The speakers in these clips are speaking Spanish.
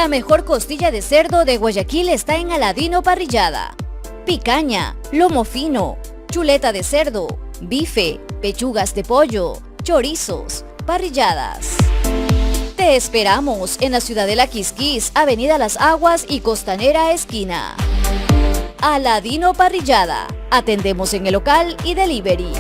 La mejor costilla de cerdo de Guayaquil está en Aladino Parrillada. Picaña, lomo fino, chuleta de cerdo, bife, pechugas de pollo, chorizos, parrilladas. Te esperamos en la ciudad de La Quisquis, Avenida Las Aguas y Costanera Esquina. Aladino Parrillada. Atendemos en el local y delivery.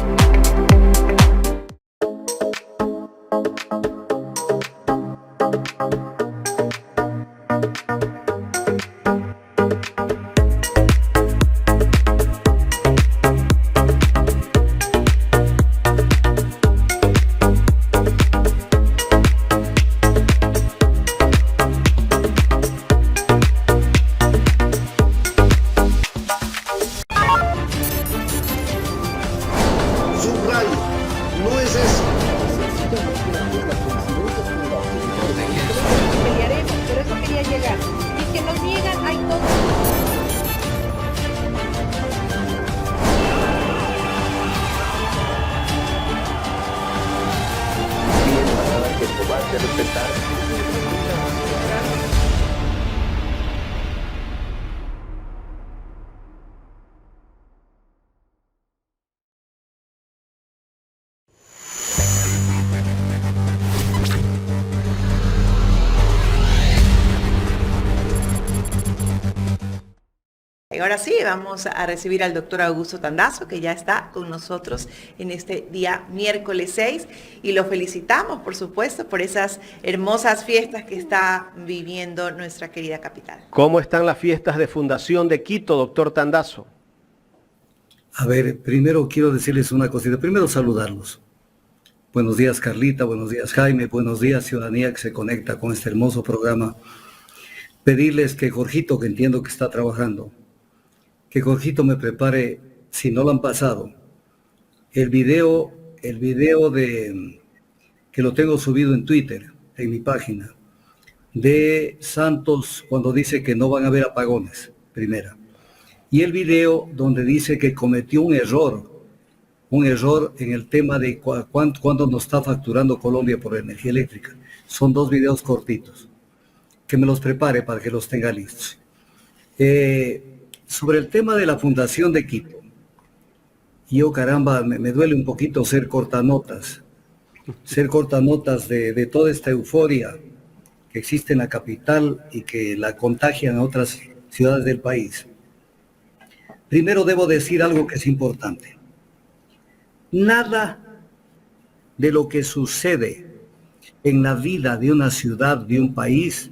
Ahora sí, vamos a recibir al doctor Augusto Tandazo, que ya está con nosotros en este día miércoles 6, y lo felicitamos, por supuesto, por esas hermosas fiestas que está viviendo nuestra querida capital. ¿Cómo están las fiestas de Fundación de Quito, doctor Tandazo? A ver, primero quiero decirles una cosita. Primero saludarlos. Buenos días, Carlita. Buenos días, Jaime. Buenos días, ciudadanía que se conecta con este hermoso programa. Pedirles que Jorgito, que entiendo que está trabajando, que Jorgito me prepare, si no lo han pasado, el video de que lo tengo subido en Twitter, en mi página, de Santos cuando dice que no van a haber apagones, primera. Y el video donde dice que cometió un error en el tema de cuánto nos está facturando Colombia por energía eléctrica. Son dos videos cortitos. Que me los prepare para que los tenga listos. Sobre el tema de la Fundación de Quito, yo caramba, me duele un poquito ser cortanotas de toda esta euforia que existe en la capital y que la contagian a otras ciudades del país. Primero debo decir algo que es importante. Nada de lo que sucede en la vida de una ciudad, de un país,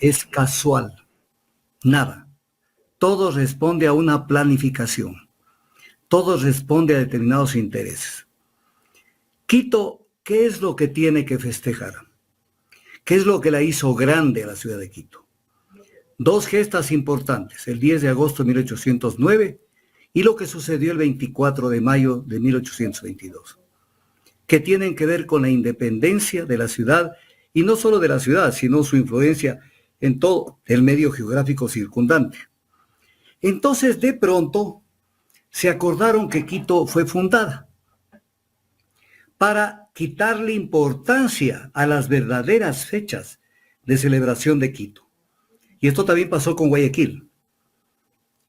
es casual. Nada. Todo responde a una planificación. Todo responde a determinados intereses. Quito, ¿qué es lo que tiene que festejar? ¿Qué es lo que la hizo grande a la ciudad de Quito? Dos gestas importantes, el 10 de agosto de 1809 y lo que sucedió el 24 de mayo de 1822, que tienen que ver con la independencia de la ciudad, y no solo de la ciudad, sino su influencia en todo el medio geográfico circundante. Entonces, de pronto, se acordaron que Quito fue fundada para quitarle importancia a las verdaderas fechas de celebración de Quito. Y esto también pasó con Guayaquil.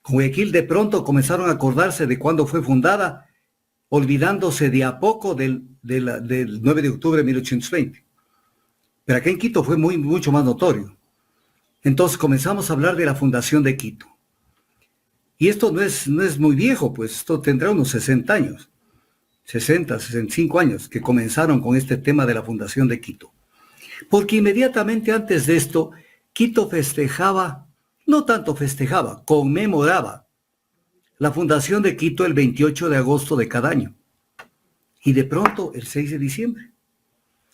Con Guayaquil de pronto comenzaron a acordarse de cuándo fue fundada, olvidándose de a poco del 9 de octubre de 1820. Pero acá en Quito fue mucho más notorio. Entonces comenzamos a hablar de la fundación de Quito. Y esto no es muy viejo, pues esto tendrá unos 60 años, 60, 65 años que comenzaron con este tema de la fundación de Quito. Porque inmediatamente antes de esto, Quito festejaba, no tanto festejaba, conmemoraba la fundación de Quito el 28 de agosto de cada año. Y de pronto el 6 de diciembre.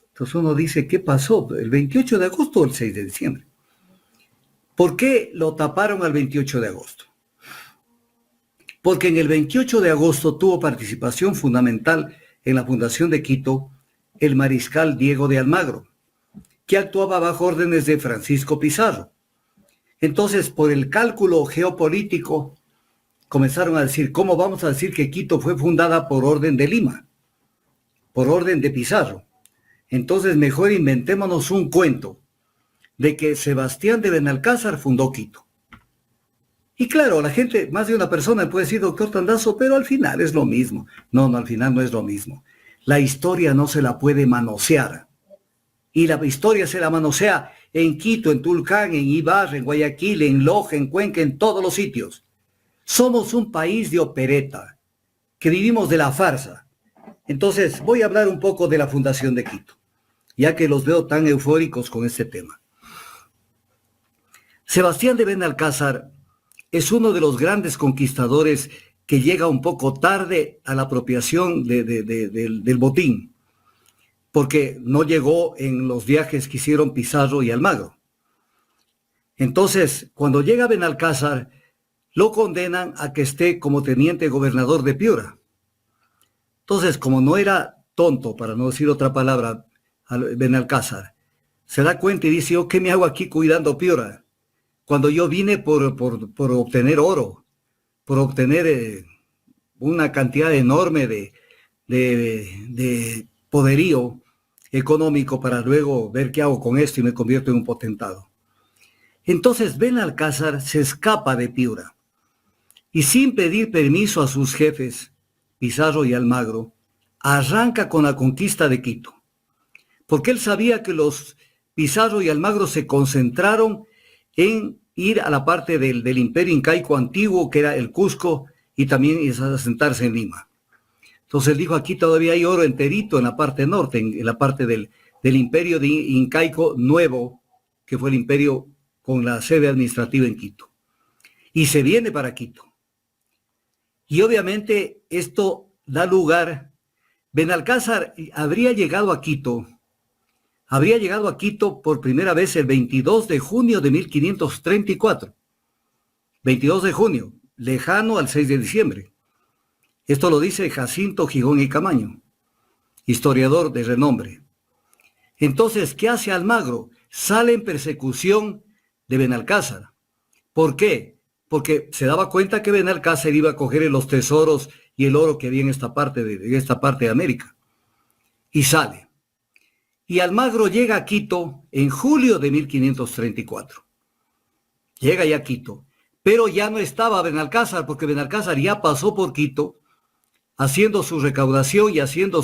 Entonces uno dice, ¿qué pasó? ¿El 28 de agosto o el 6 de diciembre? ¿Por qué lo taparon al 28 de agosto? Porque en el 28 de agosto tuvo participación fundamental en la fundación de Quito el mariscal Diego de Almagro, que actuaba bajo órdenes de Francisco Pizarro. Entonces, por el cálculo geopolítico, comenzaron a decir, ¿cómo vamos a decir que Quito fue fundada por orden de Lima? Por orden de Pizarro. Entonces, mejor inventémonos un cuento de que Sebastián de Benalcázar fundó Quito. Y claro, la gente, más de una persona puede decir, doctor Tandazo, pero al final es lo mismo. No, al final no es lo mismo. La historia no se la puede manosear. Y la historia se la manosea en Quito, en Tulcán, en Ibarra, en Guayaquil, en Loja, en Cuenca, en todos los sitios. Somos un país de opereta, que vivimos de la farsa. Entonces, voy a hablar un poco de la fundación de Quito, ya que los veo tan eufóricos con este tema. Sebastián de Benalcázar es uno de los grandes conquistadores que llega un poco tarde a la apropiación del botín, porque no llegó en los viajes que hicieron Pizarro y Almagro. Entonces, cuando llega Benalcázar, lo condenan a que esté como teniente gobernador de Piura. Entonces, como no era tonto, para no decir otra palabra, Benalcázar, se da cuenta y dice, ¿yo qué me hago aquí cuidando Piura? Cuando yo vine por obtener oro, por obtener una cantidad enorme de poderío económico para luego ver qué hago con esto y me convierto en un potentado. Entonces Benalcázar se escapa de Piura y sin pedir permiso a sus jefes, Pizarro y Almagro, arranca con la conquista de Quito, porque él sabía que los Pizarro y Almagro se concentraron en ir a la parte del imperio incaico antiguo, que era el Cusco, y también asentarse en Lima. Entonces él dijo, aquí todavía hay oro enterito en la parte norte, en la parte del imperio incaico nuevo, que fue el imperio con la sede administrativa en Quito. Y se viene para Quito. Y obviamente esto da lugar, Benalcázar habría llegado a Quito por primera vez el 22 de junio de 1534. 22 de junio, lejano al 6 de diciembre. Esto lo dice Jacinto Gijón y Camaño, historiador de renombre. Entonces, ¿qué hace Almagro? Sale en persecución de Benalcázar. ¿Por qué? Porque se daba cuenta que Benalcázar iba a coger los tesoros y el oro que había en esta parte de América. Y sale. Y Almagro llega a Quito en julio de 1534. Llega ya a Quito. Pero ya no estaba Benalcázar, porque Benalcázar ya pasó por Quito, haciendo su recaudación y haciendo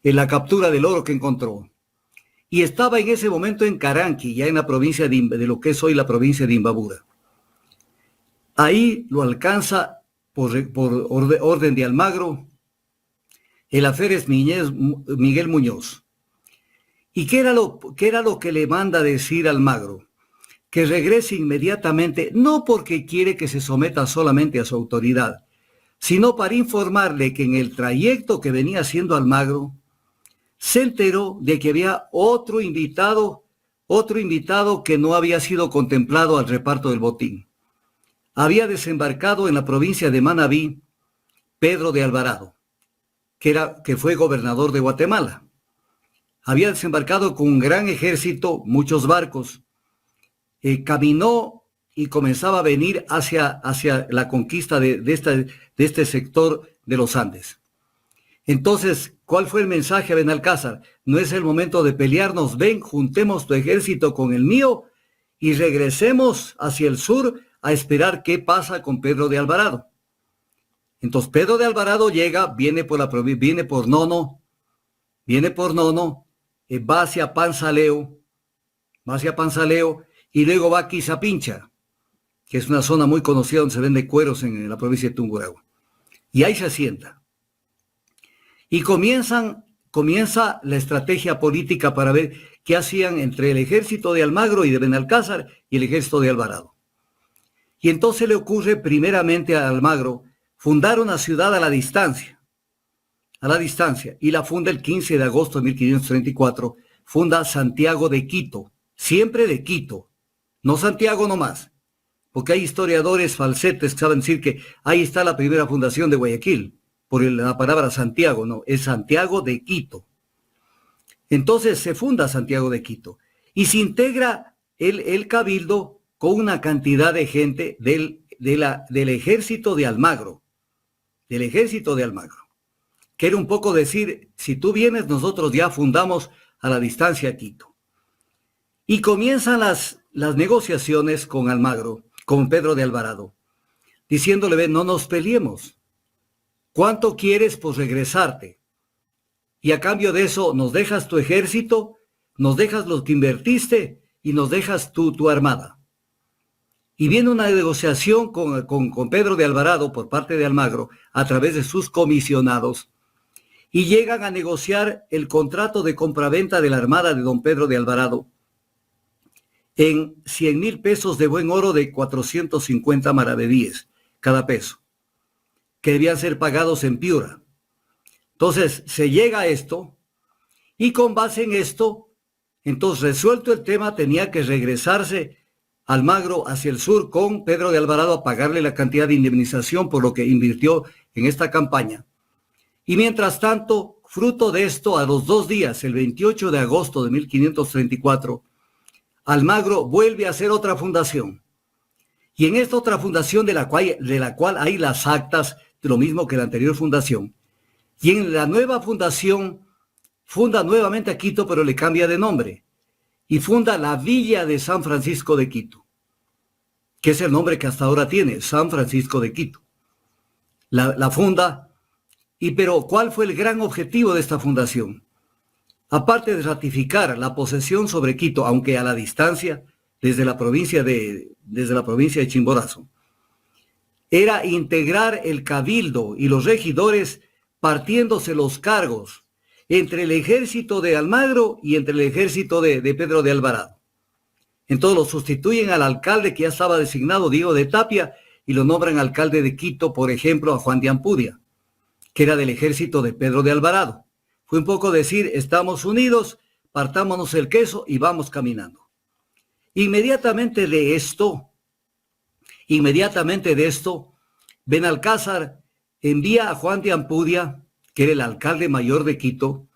la captura del oro que encontró. Y estaba en ese momento en Caranqui, ya en la provincia de lo que es hoy la provincia de Imbabura. Ahí lo alcanza por orden de Almagro el alférez Miguel Muñoz. ¿Y qué era lo que le manda decir Almagro? Que regrese inmediatamente, no porque quiere que se someta solamente a su autoridad, sino para informarle que en el trayecto que venía haciendo Almagro, se enteró de que había otro invitado que no había sido contemplado al reparto del botín. Había desembarcado en la provincia de Manabí Pedro de Alvarado, que fue gobernador de Guatemala. Había desembarcado con un gran ejército, muchos barcos, caminó y comenzaba a venir hacia la conquista de este sector de los Andes. Entonces, ¿cuál fue el mensaje a Benalcázar? No es el momento de pelearnos, ven, juntemos tu ejército con el mío y regresemos hacia el sur a esperar qué pasa con Pedro de Alvarado. Entonces Pedro de Alvarado llega, viene por Nono, va hacia Panzaleo, y luego va a Quizapincha, que es una zona muy conocida donde se vende cueros en la provincia de Tungurahua. Y ahí se asienta. Y comienza la estrategia política para ver qué hacían entre el ejército de Almagro y de Benalcázar y el ejército de Alvarado. Y entonces le ocurre primeramente a Almagro fundar una ciudad a la distancia, y la funda el 15 de agosto de 1534, funda Santiago de Quito, siempre de Quito, no Santiago nomás, porque hay historiadores falsetes que saben decir que ahí está la primera fundación de Guayaquil, por la palabra Santiago, no, es Santiago de Quito. Entonces se funda Santiago de Quito y se integra el cabildo con una cantidad de gente del ejército de Almagro, que era un poco decir, si tú vienes, nosotros ya fundamos a la distancia Quito. Y comienzan las negociaciones con Almagro, con Pedro de Alvarado, diciéndole, ve, no nos peleemos. ¿Cuánto quieres por regresarte? Y a cambio de eso nos dejas tu ejército, nos dejas lo que invertiste y nos dejas tu armada. Y viene una negociación con Pedro de Alvarado por parte de Almagro a través de sus comisionados y llegan a negociar el contrato de compraventa de la armada de don Pedro de Alvarado en 100,000 pesos de buen oro de 450 maravedíes cada peso, que debían ser pagados en Piura. Entonces se llega a esto y con base en esto, entonces resuelto el tema, tenía que regresarse Almagro hacia el sur con Pedro de Alvarado a pagarle la cantidad de indemnización por lo que invirtió en esta campaña. Y mientras tanto, fruto de esto, a los 2 días, el 28 de agosto de 1534, Almagro vuelve a hacer otra fundación. Y en esta otra fundación de la cual hay las actas, de lo mismo que la anterior fundación. Y en la nueva fundación funda nuevamente a Quito, pero le cambia de nombre. Y funda la Villa de San Francisco de Quito, que es el nombre que hasta ahora tiene, San Francisco de Quito. La funda, pero ¿cuál fue el gran objetivo de esta fundación? Aparte de ratificar la posesión sobre Quito, aunque a la distancia, desde la provincia de Chimborazo, era integrar el cabildo y los regidores partiéndose los cargos entre el ejército de Almagro y entre el ejército de Pedro de Alvarado. Entonces lo sustituyen al alcalde que ya estaba designado, Diego de Tapia, y lo nombran alcalde de Quito, por ejemplo, a Juan de Ampudia, que era del ejército de Pedro de Alvarado. Fue un poco decir, estamos unidos, partámonos el queso y vamos caminando. Inmediatamente de esto, Benalcázar envía a Juan de Ampudia, que era el alcalde mayor de Quito,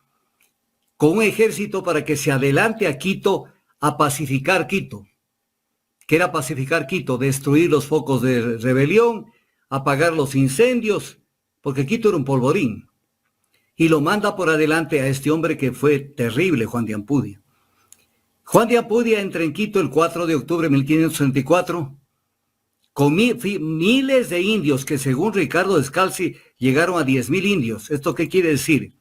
con un ejército para que se adelante a Quito a pacificar Quito. ¿Qué era pacificar Quito? Destruir los focos de rebelión, apagar los incendios, porque Quito era un polvorín. Y lo manda por adelante a este hombre que fue terrible, Juan de Ampudia. Juan de Ampudia entra en Quito el 4 de octubre de 1534 con miles de indios que según Ricardo Descalzi llegaron a 10,000 indios. ¿Esto qué quiere decir?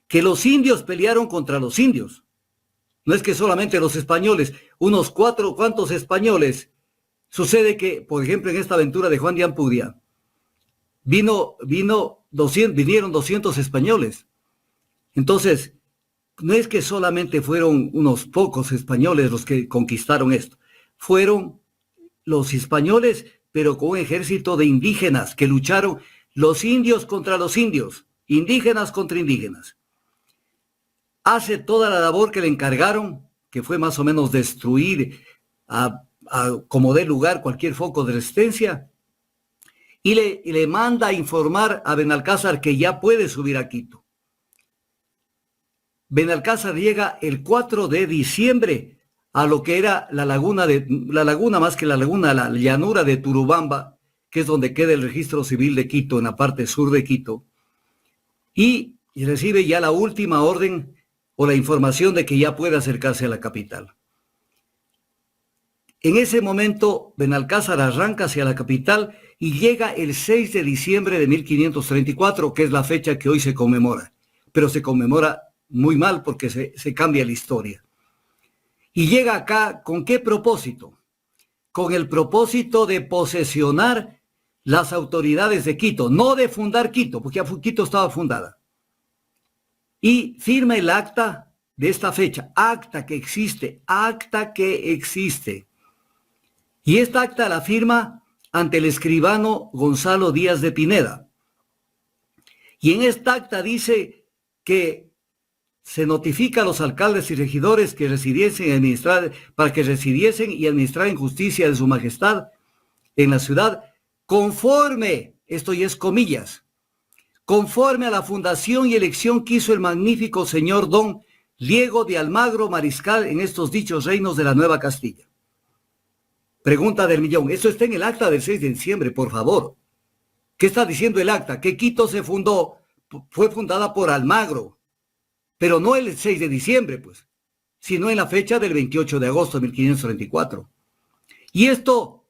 Que los indios pelearon contra los indios. No es que solamente los españoles, unos 4 cuantos españoles. Sucede que, por ejemplo, en esta aventura de Juan de Ampudia, vinieron 200 españoles. Entonces, no es que solamente fueron unos pocos españoles los que conquistaron esto. Fueron los españoles, pero con un ejército de indígenas que lucharon los indios contra los indios, indígenas contra indígenas. Hace toda la labor que le encargaron, que fue más o menos destruir como dé lugar cualquier foco de resistencia, y le manda a informar a Benalcázar que ya puede subir a Quito. Benalcázar llega el 4 de diciembre a lo que era la laguna, más que la laguna, la llanura de Turubamba, que es donde queda el registro civil de Quito, en la parte sur de Quito, y recibe ya la última orden o la información de que ya puede acercarse a la capital. En ese momento, Benalcázar arranca hacia la capital y llega el 6 de diciembre de 1534, que es la fecha que hoy se conmemora, pero se conmemora muy mal porque se cambia la historia. Y llega acá, ¿con qué propósito? Con el propósito de posesionar las autoridades de Quito, no de fundar Quito, porque ya Quito estaba fundada. Y firma el acta de esta fecha, acta que existe. Y esta acta la firma ante el escribano Gonzalo Díaz de Pineda. Y en esta acta dice que se notifica a los alcaldes y regidores que residiesen y administraran justicia de su majestad en la ciudad, conforme, esto ya es comillas, conforme a la fundación y elección que hizo el magnífico señor don Diego de Almagro Mariscal en estos dichos reinos de la Nueva Castilla. Pregunta del millón, eso está en el acta del 6 de diciembre, por favor. ¿Qué está diciendo el acta? Que Quito fue fundada por Almagro, pero no el 6 de diciembre, pues. sino en la fecha del 28 de agosto de 1534. Y esto,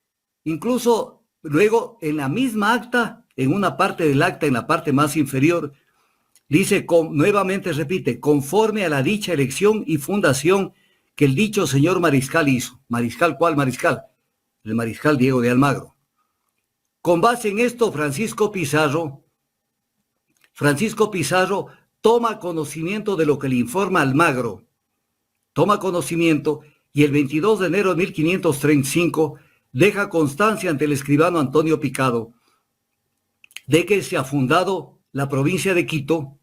incluso luego en la misma acta, en una parte del acta, en la parte más inferior, dice, nuevamente repite, conforme a la dicha elección y fundación que el dicho señor mariscal hizo. ¿Mariscal cuál mariscal? El mariscal Diego de Almagro. Con base en esto, Francisco Pizarro toma conocimiento de lo que le informa Almagro, toma conocimiento y el 22 de enero de 1535 deja constancia ante el escribano Antonio Picado de que se ha fundado la provincia de Quito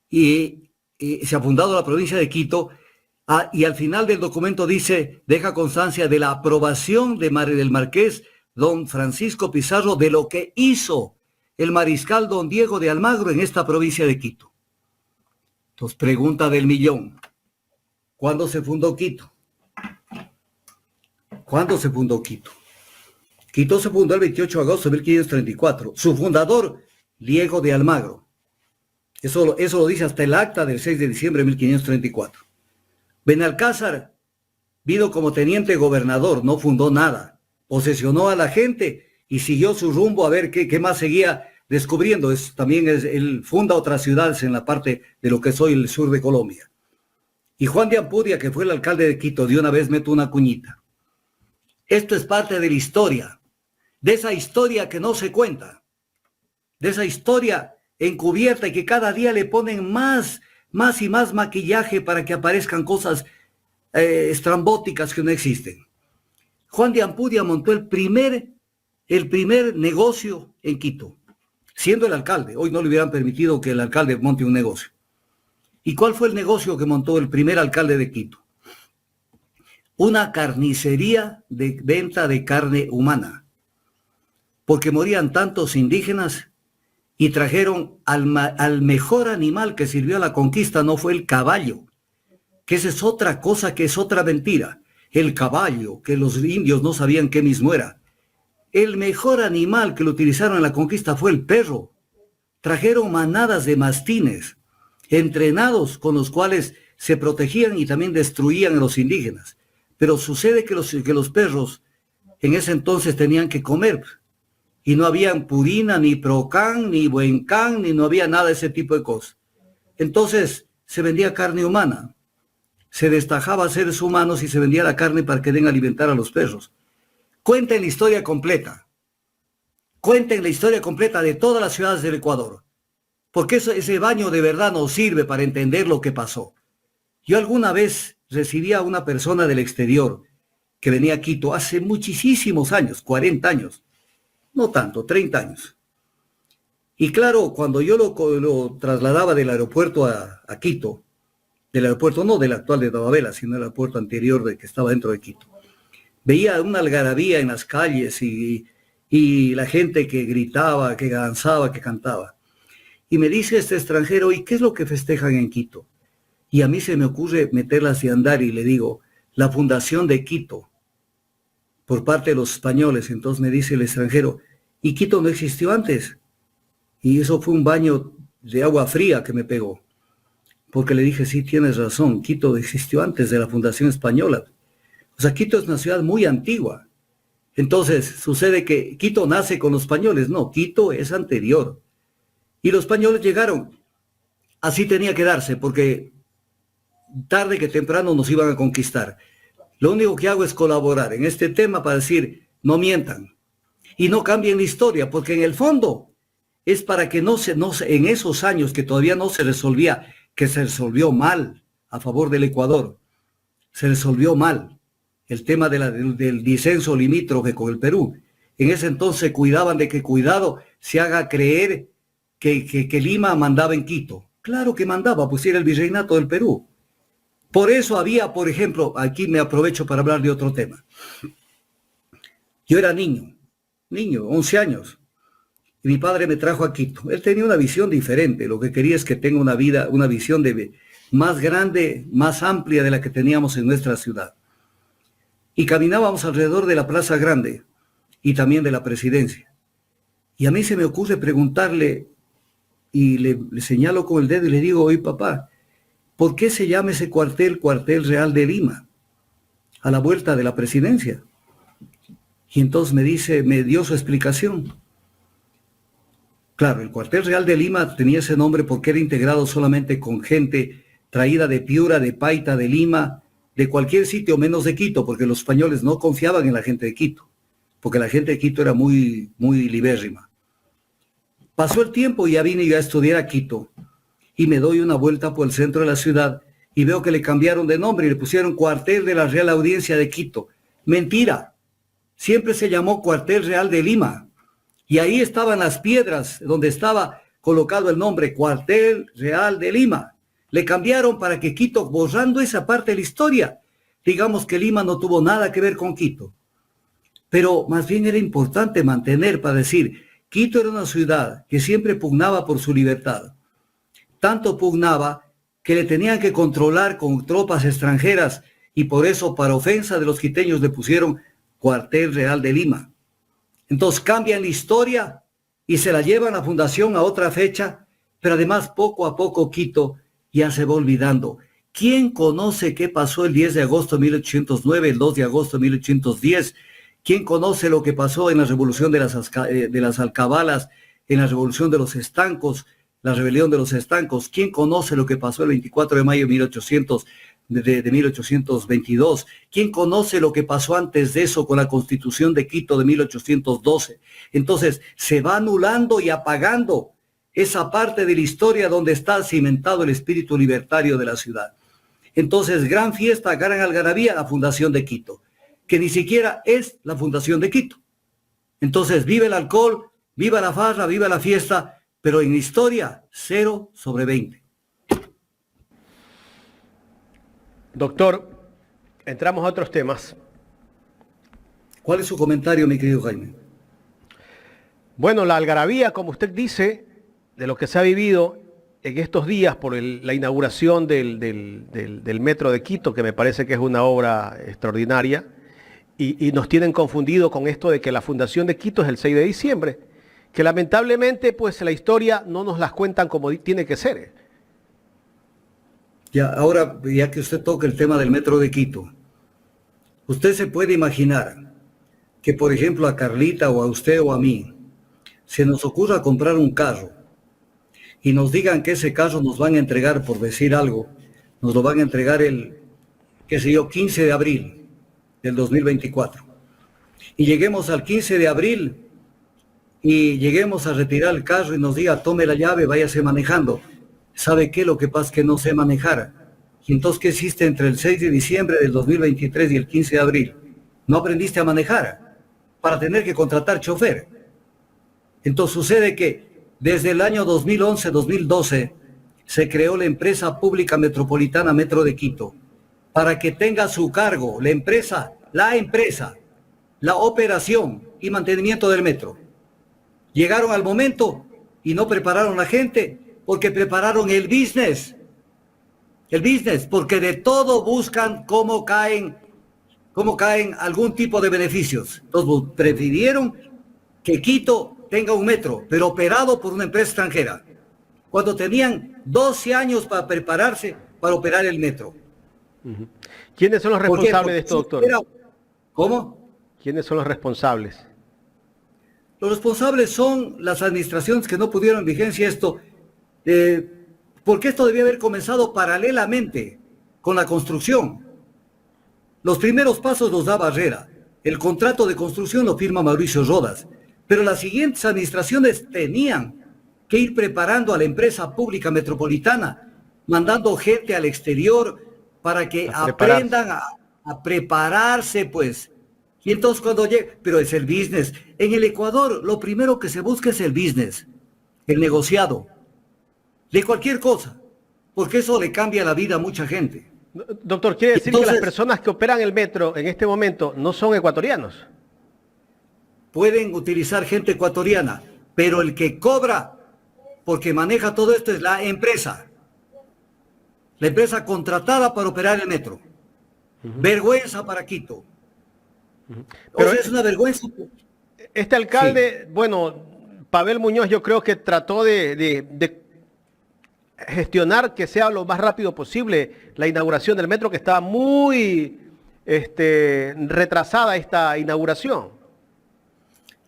y al final del documento dice, deja constancia de la aprobación del marqués don Francisco Pizarro de lo que hizo el mariscal don Diego de Almagro en esta provincia de Quito. Entonces, pregunta del millón. ¿Cuándo se fundó Quito? ¿Cuándo se fundó Quito? Quito se fundó el 28 de agosto de 1534. Su fundador, Diego de Almagro. Eso lo dice hasta el acta del 6 de diciembre de 1534. Benalcázar vino como teniente gobernador, no fundó nada. Posesionó a la gente y siguió su rumbo a ver qué más seguía descubriendo. Él funda otras ciudades en la parte de lo que es hoy el sur de Colombia. Y Juan de Ampudia, que fue el alcalde de Quito, de una vez meto una cuñita. Esto es parte de la historia, de esa historia que no se cuenta, de esa historia encubierta y que cada día le ponen más y más maquillaje para que aparezcan cosas estrambóticas que no existen. Juan de Ampudia montó el primer negocio en Quito, siendo el alcalde. Hoy no le hubieran permitido que el alcalde monte un negocio. ¿Y cuál fue el negocio que montó el primer alcalde de Quito? Una carnicería de venta de carne humana, porque morían tantos indígenas y trajeron al mejor animal que sirvió a la conquista, no fue el caballo, que esa es otra cosa, que es otra mentira. El caballo, que los indios no sabían qué mismo era. El mejor animal que lo utilizaron en la conquista fue el perro. Trajeron manadas de mastines, entrenados con los cuales se protegían y también destruían a los indígenas. Pero sucede que los perros en ese entonces tenían que comer. Y no había purina, ni procan, ni buencan, ni no había nada de ese tipo de cosas. Entonces se vendía carne humana. Se destajaba a seres humanos y se vendía la carne para que den a alimentar a los perros. Cuenten la historia completa. Cuenten la historia completa de todas las ciudades del Ecuador. Porque ese baño de verdad nos sirve para entender lo que pasó. Yo alguna vez recibí a una persona del exterior que venía a Quito hace muchísimos años, 40 años. No tanto, 30 años. Y claro, cuando yo lo trasladaba del aeropuerto a Quito, del aeropuerto no del actual de Tababela, sino del aeropuerto anterior que estaba dentro de Quito, veía una algarabía en las calles y la gente que gritaba, que danzaba, que cantaba. Y me dice este extranjero, ¿y qué es lo que festejan en Quito? Y a mí se me ocurre meterlas de andar y le digo, la fundación de Quito, por parte de los españoles. Entonces me dice el extranjero, ¿y Quito no existió antes? Y eso fue un baño de agua fría que me pegó. Porque le dije, sí, tienes razón, Quito existió antes de la fundación española. O sea, Quito es una ciudad muy antigua. Entonces, sucede que Quito nace con los españoles. No, Quito es anterior. Y los españoles llegaron. Así tenía que darse, porque tarde que temprano nos iban a conquistar. Lo único que hago es colaborar en este tema para decir, no mientan. Y no cambien la historia, porque en el fondo es para que en esos años que todavía no se resolvía, que se resolvió mal a favor del Ecuador, se resolvió mal el tema del disenso limítrofe con el Perú. En ese entonces cuidaban de que se haga creer que Lima mandaba en Quito. Claro que mandaba, pues era el virreinato del Perú. Por eso había, por ejemplo, aquí me aprovecho para hablar de otro tema. Yo era niño, 11 años. Y mi padre me trajo a Quito. Él tenía una visión diferente. Lo que quería es que tenga una visión más grande, más amplia de la que teníamos en nuestra ciudad. Y caminábamos alrededor de la Plaza Grande y también de la Presidencia. Y a mí se me ocurre preguntarle, y le señalo con el dedo y le digo, oye papá, ¿por qué se llama ese cuartel Cuartel Real de Lima? A la vuelta de la presidencia. Y entonces me dio su explicación. Claro, el Cuartel Real de Lima tenía ese nombre porque era integrado solamente con gente traída de Piura, de Paita, de Lima, de cualquier sitio menos de Quito, porque los españoles no confiaban en la gente de Quito, porque la gente de Quito era muy libérrima. Pasó el tiempo y ya vine yo a estudiar a Quito y me doy una vuelta por el centro de la ciudad y veo que le cambiaron de nombre y le pusieron Cuartel de la Real Audiencia de Quito. Mentira, siempre se llamó Cuartel Real de Lima. Y ahí estaban las piedras donde estaba colocado el nombre Cuartel Real de Lima. Le cambiaron para que Quito, borrando esa parte de la historia, digamos que Lima no tuvo nada que ver con Quito. Pero más bien era importante mantener para decir, Quito era una ciudad que siempre pugnaba por su libertad. Tanto pugnaba que le tenían que controlar con tropas extranjeras y por eso, para ofensa de los quiteños, le pusieron Cuartel Real de Lima. Entonces cambian la historia y se la llevan a fundación a otra fecha, pero además poco a poco Quito ya se va olvidando. ¿Quién conoce qué pasó el 10 de agosto de 1809, el 2 de agosto de 1810? ¿Quién conoce lo que pasó en la revolución de las alcabalas, en la revolución de los estancos, la rebelión de los estancos? ¿Quién conoce lo que pasó el 24 de mayo de 1822? ¿Quién conoce lo que pasó antes de eso con la Constitución de Quito de 1812? Entonces se va anulando y apagando esa parte de la historia donde está cimentado el espíritu libertario de la ciudad. Entonces, gran fiesta, gran algarabía, la fundación de Quito, que ni siquiera es la fundación de Quito. Entonces, viva el alcohol, viva la farra, viva la fiesta, pero en historia, 0/20. Doctor, entramos a otros temas. ¿Cuál es su comentario, mi querido Jaime? Bueno, la algarabía, como usted dice, de lo que se ha vivido en estos días por la inauguración del Metro de Quito, que me parece que es una obra extraordinaria, y nos tienen confundido con esto de que la fundación de Quito es el 6 de diciembre, que lamentablemente pues la historia no nos las cuentan como tiene que ser. Ya, ahora, ya que usted toca el tema del Metro de Quito, usted se puede imaginar que, por ejemplo, a Carlita o a usted o a mí, se nos ocurra comprar un carro y nos digan que ese carro nos van a entregar, por decir algo, nos lo van a entregar el, 15 de abril del 2024. Y lleguemos al 15 de abril y lleguemos a retirar el carro y nos diga, tome la llave, váyase manejando. ¿Sabe qué? Lo que pasa es que no sé manejar. Y entonces, ¿qué hiciste entre el 6 de diciembre del 2023 y el 15 de abril? No aprendiste a manejar para tener que contratar chofer. Entonces sucede que desde el año 2011-2012 se creó la empresa pública metropolitana Metro de Quito para que tenga a su cargo la empresa, la operación y mantenimiento del metro. Llegaron al momento y no prepararon a la gente porque prepararon el business, porque de todo buscan cómo caen algún tipo de beneficios. Entonces prefirieron que Quito tenga un metro, pero operado por una empresa extranjera, cuando tenían 12 años para prepararse para operar el metro. ¿Quiénes son los responsables de esto, doctor? ¿Cómo? ¿Quiénes son los responsables? Los responsables son las administraciones que no pudieron en vigencia esto, porque esto debía haber comenzado paralelamente con la construcción. Los primeros pasos los da Barrera. El contrato de construcción lo firma Mauricio Rodas. Pero las siguientes administraciones tenían que ir preparando a la empresa pública metropolitana, mandando gente al exterior para que aprendan a prepararse, pues. Y entonces cuando llegue, pero es el business. En el Ecuador lo primero que se busca es el business, el negociado, de cualquier cosa, porque eso le cambia la vida a mucha gente. Doctor, ¿quiere decir que las personas que operan el metro en este momento no son ecuatorianos? Pueden utilizar gente ecuatoriana, pero el que cobra, porque maneja todo esto, es la empresa contratada para operar el metro. Vergüenza para Quito. Pero o sea, es una vergüenza. Este alcalde, sí. Bueno, Pavel Muñoz, yo creo que trató de gestionar que sea lo más rápido posible la inauguración del metro, que estaba muy retrasada esta inauguración.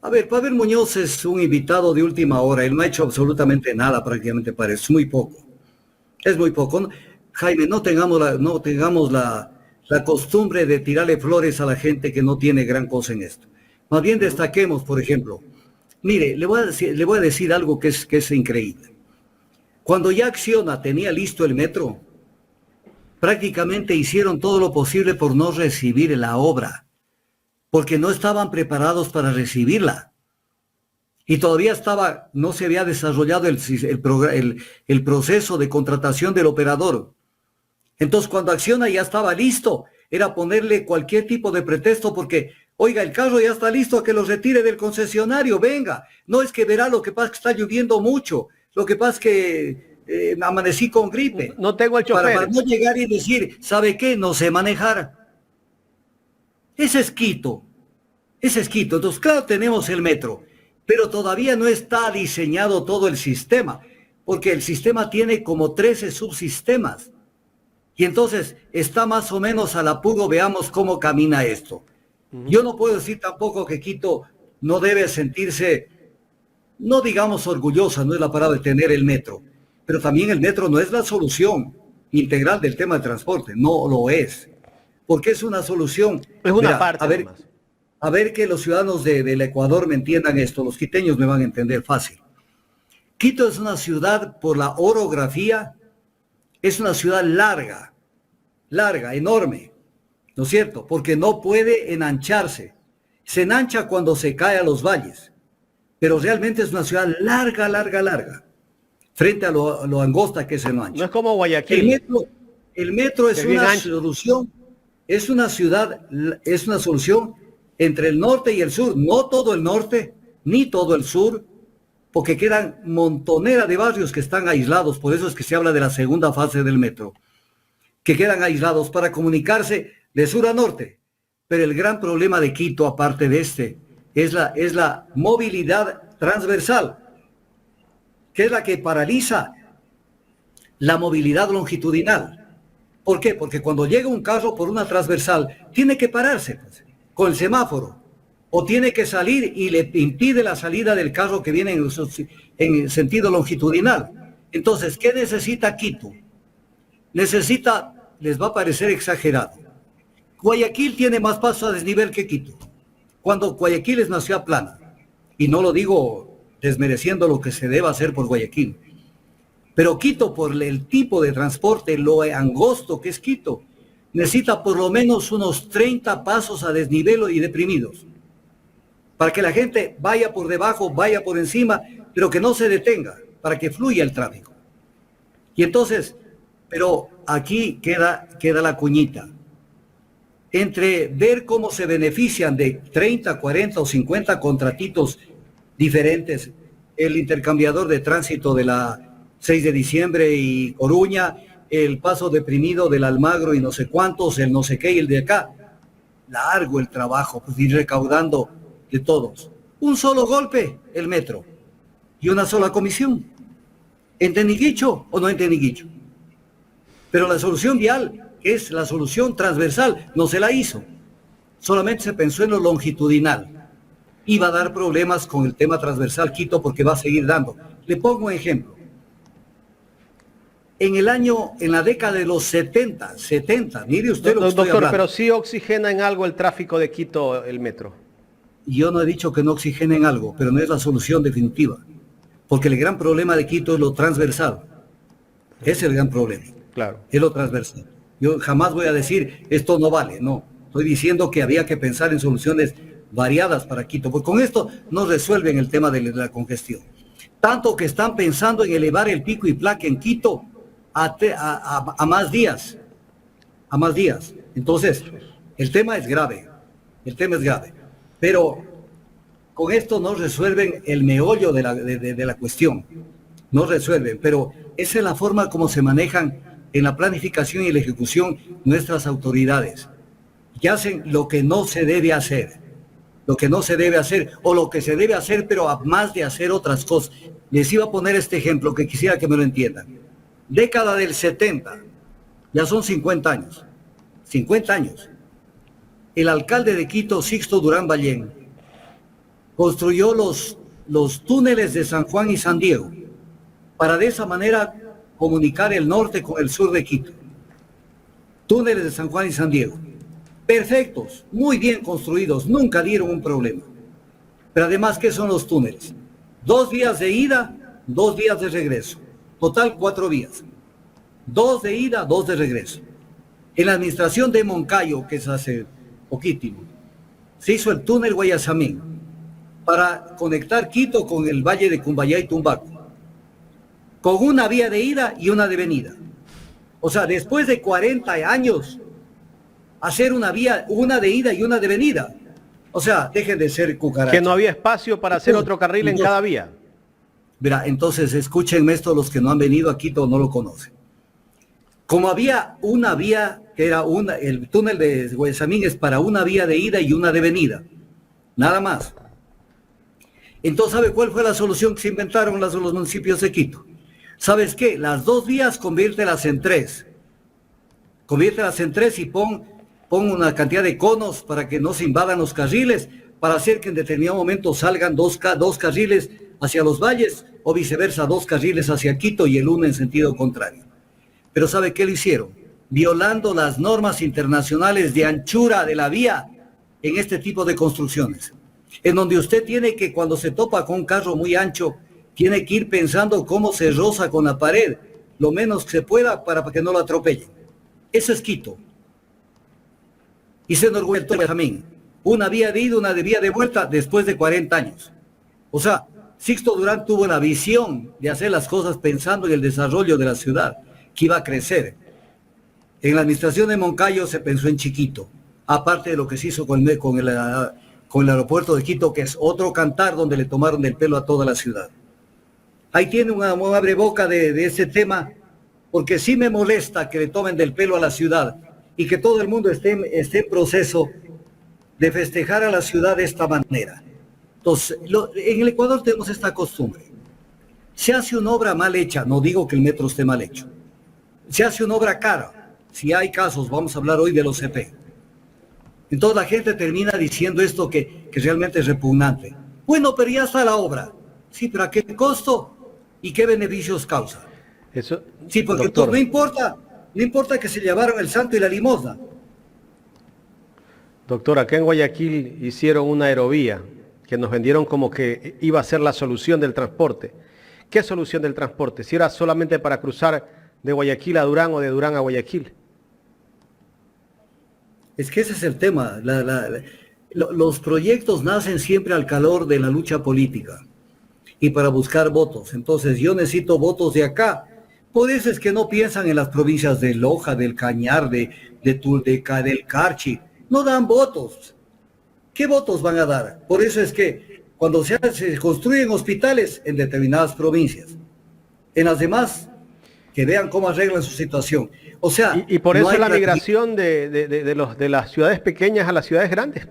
A ver, Pavel Muñoz es un invitado de última hora. Él no ha hecho absolutamente nada prácticamente para eso. Es muy poco. Es muy poco. Jaime, no tengamos la costumbre de tirarle flores a la gente que no tiene gran cosa en esto. Más bien destaquemos, por ejemplo. Mire, le voy a decir algo que es increíble. Cuando ya Acciona tenía listo el metro, prácticamente hicieron todo lo posible por no recibir la obra, porque no estaban preparados para recibirla. Y todavía no se había desarrollado el proceso de contratación del operador. Entonces, cuando Acciona ya estaba listo, era ponerle cualquier tipo de pretexto porque, oiga, el carro ya está listo, a que lo retire del concesionario, venga. No es que verá, lo que pasa es que está lloviendo mucho, lo que pasa es que amanecí con gripe. No tengo el chofer. Para no llegar y decir, ¿sabe qué? No sé manejar. Ese es Quito. Entonces, claro, tenemos el metro, pero todavía no está diseñado todo el sistema, porque el sistema tiene como 13 subsistemas. Y entonces está más o menos al apuro, veamos cómo camina esto. Yo no puedo decir tampoco que Quito no debe sentirse, no digamos orgullosa, no es la palabra de tener el metro, pero también el metro no es la solución integral del tema de transporte, no lo es, porque es una solución. Es una parte. A ver que los ciudadanos del Ecuador me entiendan esto, los quiteños me van a entender fácil. Quito es una ciudad por la orografía, es una ciudad larga, enorme, ¿no es cierto? Porque no puede enancharse. Se enancha cuando se cae a los valles, pero realmente es una ciudad larga, frente a lo angosta que es el ancho. No es como Guayaquil. El metro es una solución, es una solución entre el norte y el sur, no todo el norte, ni todo el sur, porque quedan montonera de barrios que están aislados, por eso es que se habla de la segunda fase del metro, que quedan aislados para comunicarse de sur a norte. Pero el gran problema de Quito, aparte de es la movilidad transversal, que es la que paraliza la movilidad longitudinal. ¿Por qué? Porque cuando llega un carro por una transversal, tiene que pararse con el semáforo, o tiene que salir y le impide la salida del carro que viene en sentido longitudinal. Entonces, ¿qué necesita Quito? Les va a parecer exagerado. Guayaquil tiene más pasos a desnivel que Quito, cuando Guayaquil es una ciudad plana. Y no lo digo desmereciendo lo que se deba hacer por Guayaquil. Pero Quito, por el tipo de transporte, lo angosto que es Quito, necesita por lo menos unos 30 pasos a desnivel y deprimidos, para que la gente vaya por debajo, vaya por encima, pero que no se detenga, para que fluya el tráfico. Y entonces, pero aquí queda la cuñita. Entre ver cómo se benefician de 30, 40 o 50 contratitos diferentes, el intercambiador de tránsito de la 6 de diciembre y Coruña, el paso deprimido del Almagro y no sé cuántos, el no sé qué y el de acá. Largo el trabajo, pues ir recaudando de todos. Un solo golpe, el metro, y una sola comisión. ¿Entendí dicho o no entendí dicho? Pero la solución vial, que es la solución transversal, no se la hizo. Solamente se pensó en lo longitudinal. Iba a dar problemas con el tema transversal Quito porque va a seguir dando. Le pongo un ejemplo. En la década de los 70, mire usted lo que estoy hablando. Pero sí oxigena en algo el tráfico de Quito, el metro. Yo no he dicho que no oxigenen algo, pero no es la solución definitiva. Porque el gran problema de Quito es lo transversal. Es el gran problema. Claro. Es lo transversal. Yo jamás voy a decir, esto no vale, no. Estoy diciendo que había que pensar en soluciones variadas para Quito, porque con esto no resuelven el tema de la congestión. Tanto que están pensando en elevar el pico y placa en Quito a más días. A más días. Entonces, el tema es grave. Pero con esto no resuelven el meollo de la cuestión. No resuelven, pero esa es la forma como se manejan en la planificación y la ejecución nuestras autoridades. Que hacen lo que no se debe hacer. Lo que no se debe hacer o lo que se debe hacer, pero a más de hacer otras cosas. Les iba a poner este ejemplo que quisiera que me lo entiendan. década del 70, ya son 50 años, 50 años, el alcalde de Quito, Sixto Durán Ballén, construyó los túneles de San Juan y San Diego para de esa manera comunicar el norte con el sur de Quito. Túneles de San Juan y San Diego. Perfectos, muy bien construidos, nunca dieron un problema. Pero además, ¿qué son los túneles? 2 días de ida, 2 días de regreso. Total 4 vías. 2 de ida, 2 de regreso. En la administración de Moncayo, que es hace poquísimo, se hizo el túnel Guayasamín para conectar Quito con el valle de Cumbayá y Tumbaco, con una vía de ida y una de venida. O sea, después de 40 años, hacer una vía, una de ida y una de venida. O sea, dejen de ser cucarachas. Que no había espacio para hacer otro carril en cada vía. Verá, entonces escúchenme esto, los que no han venido a Quito o no lo conocen. Como había una vía, que era el túnel de Guayasamín es para una vía de ida y una de venida. Nada más. Entonces, ¿sabe cuál fue la solución que se inventaron los municipios de Quito? ¿Sabes qué? Las 2 vías conviértelas en 3. Conviértelas en 3 y pon una cantidad de conos para que no se invadan los carriles, para hacer que en determinado momento salgan dos carriles hacia los valles o viceversa, 2 carriles hacia Quito y el uno en sentido contrario. Pero ¿sabe qué le hicieron? Violando las normas internacionales de anchura de la vía en este tipo de construcciones, en donde usted tiene que, cuando se topa con un carro muy ancho, tiene que ir pensando cómo se roza con la pared, lo menos que se pueda para que no lo atropellen. Eso es Quito. Y se enorgullece también. Una vía de ida, una de vía de vuelta después de 40 años. O sea, Sixto Durán tuvo la visión de hacer las cosas pensando en el desarrollo de la ciudad, que iba a crecer. En la administración de Moncayo se pensó en chiquito, aparte de lo que se hizo con el aeropuerto de Quito, que es otro cantar donde le tomaron del pelo a toda la ciudad. Ahí tiene una abreboca de ese tema, porque sí me molesta que le tomen del pelo a la ciudad y que todo el mundo esté en proceso de festejar a la ciudad de esta manera. Entonces, en el Ecuador tenemos esta costumbre. Se hace una obra mal hecha, no digo que el metro esté mal hecho. Se hace una obra cara. Si hay casos, vamos a hablar hoy de los CP. Entonces la gente termina diciendo esto que realmente es repugnante. Bueno, pero ya está la obra. Sí, pero ¿a qué costo y qué beneficios causa? Eso, sí, porque doctor, no importa que se llevaron el santo y la limosna. Doctor, acá en Guayaquil hicieron una aerovía que nos vendieron como que iba a ser la solución del transporte. ¿Qué solución del transporte? Si era solamente para cruzar de Guayaquil a Durán o de Durán a Guayaquil. Es que ese es el tema. Los proyectos nacen siempre al calor de la lucha política y para buscar votos. Entonces yo necesito votos de acá. Por eso es que no piensan en las provincias de Loja, del Cañar, del Carchi. No dan votos. ¿Qué votos van a dar? Por eso es que cuando se construyen hospitales en determinadas provincias, en las demás, que vean cómo arreglan su situación. O sea, y por eso no la migración de las ciudades pequeñas a las ciudades grandes.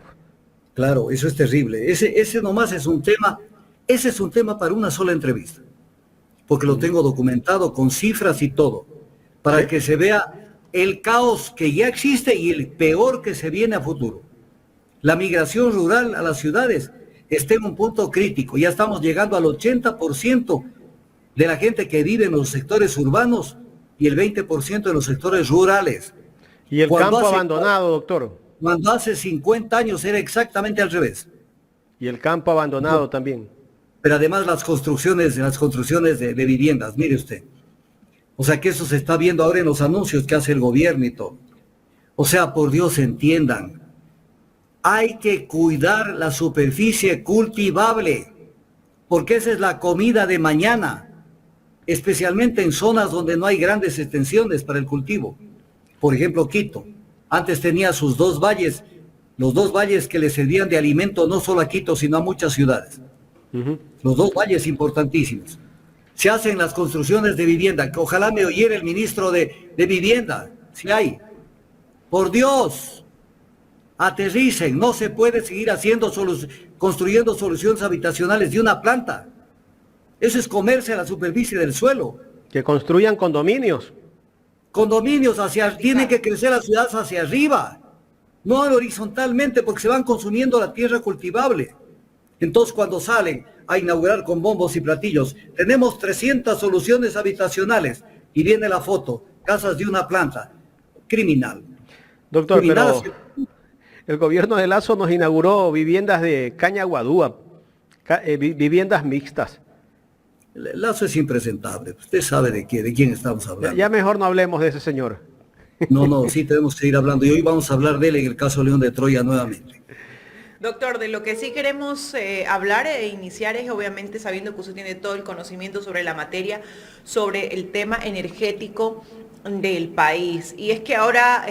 Claro, eso es terrible. Ese nomás es un tema, ese es un tema para una sola entrevista. Porque lo tengo documentado con cifras y todo, para que se vea el caos que ya existe y el peor que se viene a futuro. La migración rural a las ciudades está en un punto crítico. Ya estamos llegando al 80% de la gente que vive en los sectores urbanos y el 20% en los sectores rurales. Y el campo abandonado, doctor. Cuando hace 50 años era exactamente al revés. Y el campo abandonado también. Pero además las construcciones de viviendas, mire usted. O sea que eso se está viendo ahora en los anuncios que hace el gobierno y todo. O sea, por Dios, entiendan. Hay que cuidar la superficie cultivable, porque esa es la comida de mañana, especialmente en zonas donde no hay grandes extensiones para el cultivo. Por ejemplo, Quito. Antes tenía sus 2 valles, los 2 valles que le servían de alimento no solo a Quito, sino a muchas ciudades. Los 2 valles importantísimos. Se hacen las construcciones de vivienda, que ojalá me oyera el ministro de vivienda, si hay. Por Dios, aterricen, no se puede seguir construyendo soluciones habitacionales de una planta. Eso es comerse la superficie del suelo. Que construyan condominios. Condominios tienen que crecer las ciudades hacia arriba, no horizontalmente, porque se van consumiendo la tierra cultivable. Entonces, cuando salen a inaugurar con bombos y platillos, tenemos 300 soluciones habitacionales y viene la foto, casas de una planta, criminal. Doctor, Criminal pero el gobierno de Lazo nos inauguró viviendas de caña guadúa, viviendas mixtas. Lazo es impresentable. Usted sabe de quién estamos hablando. Ya mejor no hablemos de ese señor. No, sí tenemos que seguir hablando. Y hoy vamos a hablar de él en el caso León de Troya nuevamente. Doctor, de lo que sí queremos hablar e iniciar es obviamente sabiendo que usted tiene todo el conocimiento sobre la materia, sobre el tema energético del país. Y es que ahora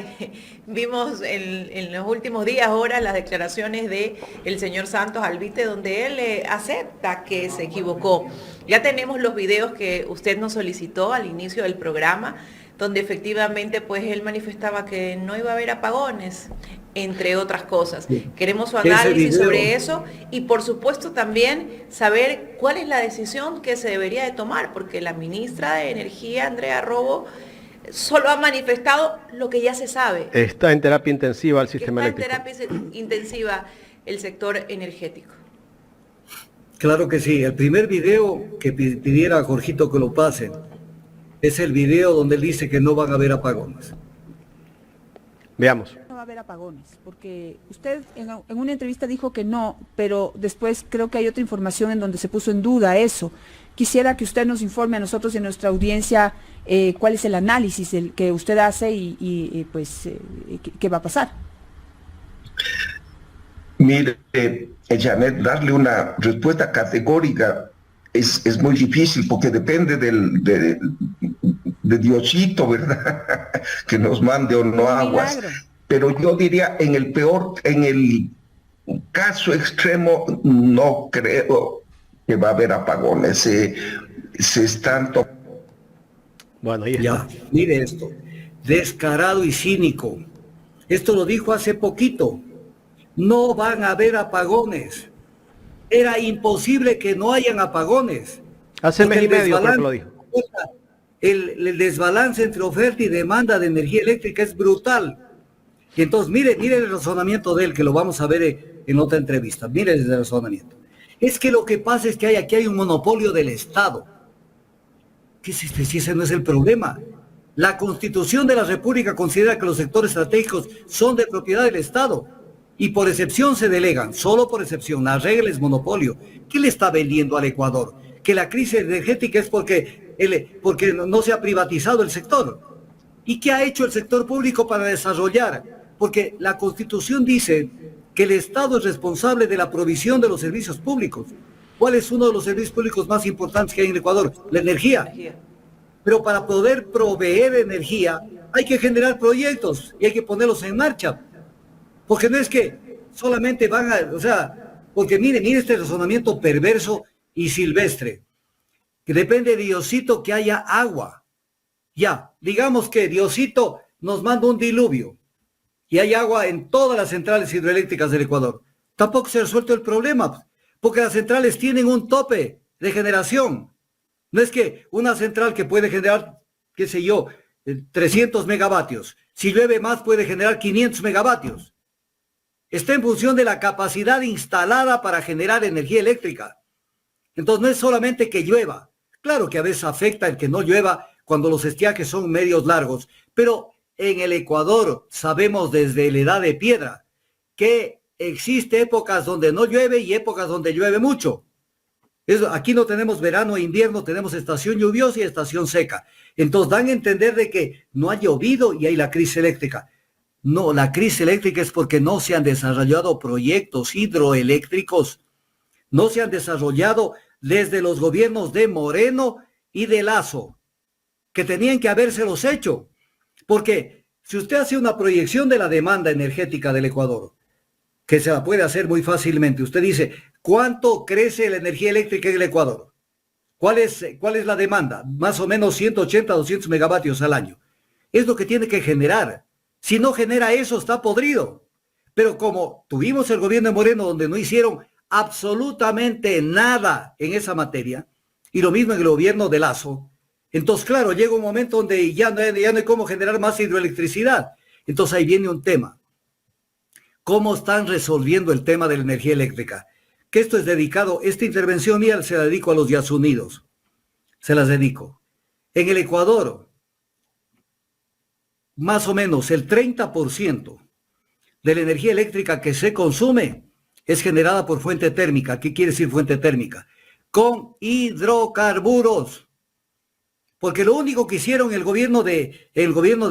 vimos en los últimos días, horas, las declaraciones del señor Santos Alvite, donde él acepta que se equivocó. Ya tenemos los videos que usted nos solicitó al inicio del programa, donde efectivamente pues él manifestaba que no iba a haber apagones, entre otras cosas. Sí. Queremos su análisis sobre eso y por supuesto también saber cuál es la decisión que se debería de tomar, porque la ministra de Energía, Andrea Robo, solo ha manifestado lo que ya se sabe. Está en terapia intensiva el sistema Está eléctrico. en terapia intensiva el sector energético. Claro que sí. El primer video que pidiera a Jorgito que lo pasen es el video donde él dice que no van a haber apagones. Veamos. No va a haber apagones, porque usted en una entrevista dijo que no, pero después creo que hay otra información en donde se puso en duda eso. Quisiera que usted nos informe a nosotros y a nuestra audiencia cuál es el análisis que usted hace y qué va a pasar. Mire, Janet, darle una respuesta categórica es muy difícil porque depende de Diosito, ¿verdad? Que nos mande o no aguas. Milagro. Pero yo diría, en el caso extremo, no creo que va a haber apagones. Se están Bueno, ahí está. Ya, mire esto. Descarado y cínico. Esto lo dijo hace poquito. No van a haber apagones. Era imposible que no hayan apagones. Hace Porque mes y el medio creo que lo desbalance- dijo. El desbalance entre oferta y demanda de energía eléctrica es brutal. Y entonces, mire el razonamiento de él, que lo vamos a ver en otra entrevista. Mire el razonamiento. Es que lo que pasa es que aquí hay un monopolio del Estado. ¿Qué es este? Si ese no es el problema. La Constitución de la República considera que los sectores estratégicos son de propiedad del Estado. Y por excepción se delegan, solo por excepción. La regla es monopolio. ¿Qué le está vendiendo al Ecuador? Que la crisis energética es porque no se ha privatizado el sector. ¿Y qué ha hecho el sector público para desarrollar? Porque la Constitución dice que el Estado es responsable de la provisión de los servicios públicos. ¿Cuál es uno de los servicios públicos más importantes que hay en el Ecuador? La energía. Pero para poder proveer energía hay que generar proyectos y hay que ponerlos en marcha. Porque no es que solamente porque mire este razonamiento perverso y silvestre, que depende de Diosito que haya agua. Ya, digamos que Diosito nos manda un diluvio y hay agua en todas las centrales hidroeléctricas del Ecuador. Tampoco se ha resuelto el problema, porque las centrales tienen un tope de generación. No es que una central que puede generar, 300 megavatios, si llueve más puede generar 500 megavatios. Está en función de la capacidad instalada para generar energía eléctrica. Entonces no es solamente que llueva. Claro que a veces afecta el que no llueva cuando los estiajes son medios largos, pero en el Ecuador sabemos desde la edad de piedra que existe épocas donde no llueve y épocas donde llueve mucho. Aquí no tenemos verano e invierno, tenemos estación lluviosa y estación seca. Entonces dan a entender de que no ha llovido y hay la crisis eléctrica. No, la crisis eléctrica es porque no se han desarrollado proyectos hidroeléctricos. No se han desarrollado desde los gobiernos de Moreno y de Lazo, que tenían que habérselos hecho. Porque si usted hace una proyección de la demanda energética del Ecuador, que se la puede hacer muy fácilmente, usted dice, ¿cuánto crece la energía eléctrica en el Ecuador? ¿Cuál es la demanda? Más o menos 180, 200 megavatios al año. Es lo que tiene que generar. Si no genera eso, está podrido. Pero como tuvimos el gobierno de Moreno donde no hicieron absolutamente nada en esa materia, y lo mismo en el gobierno de Lazo, Entonces, claro, llega un momento donde ya no hay cómo generar más hidroelectricidad. Entonces ahí viene un tema. ¿Cómo están resolviendo el tema de la energía eléctrica? Que esto es dedicado, esta intervención mía se la dedico a los Yasunidos. Se las dedico. En el Ecuador, más o menos el 30% de la energía eléctrica que se consume es generada por fuente térmica. ¿Qué quiere decir fuente térmica? Con hidrocarburos. Porque lo único que hicieron el gobierno de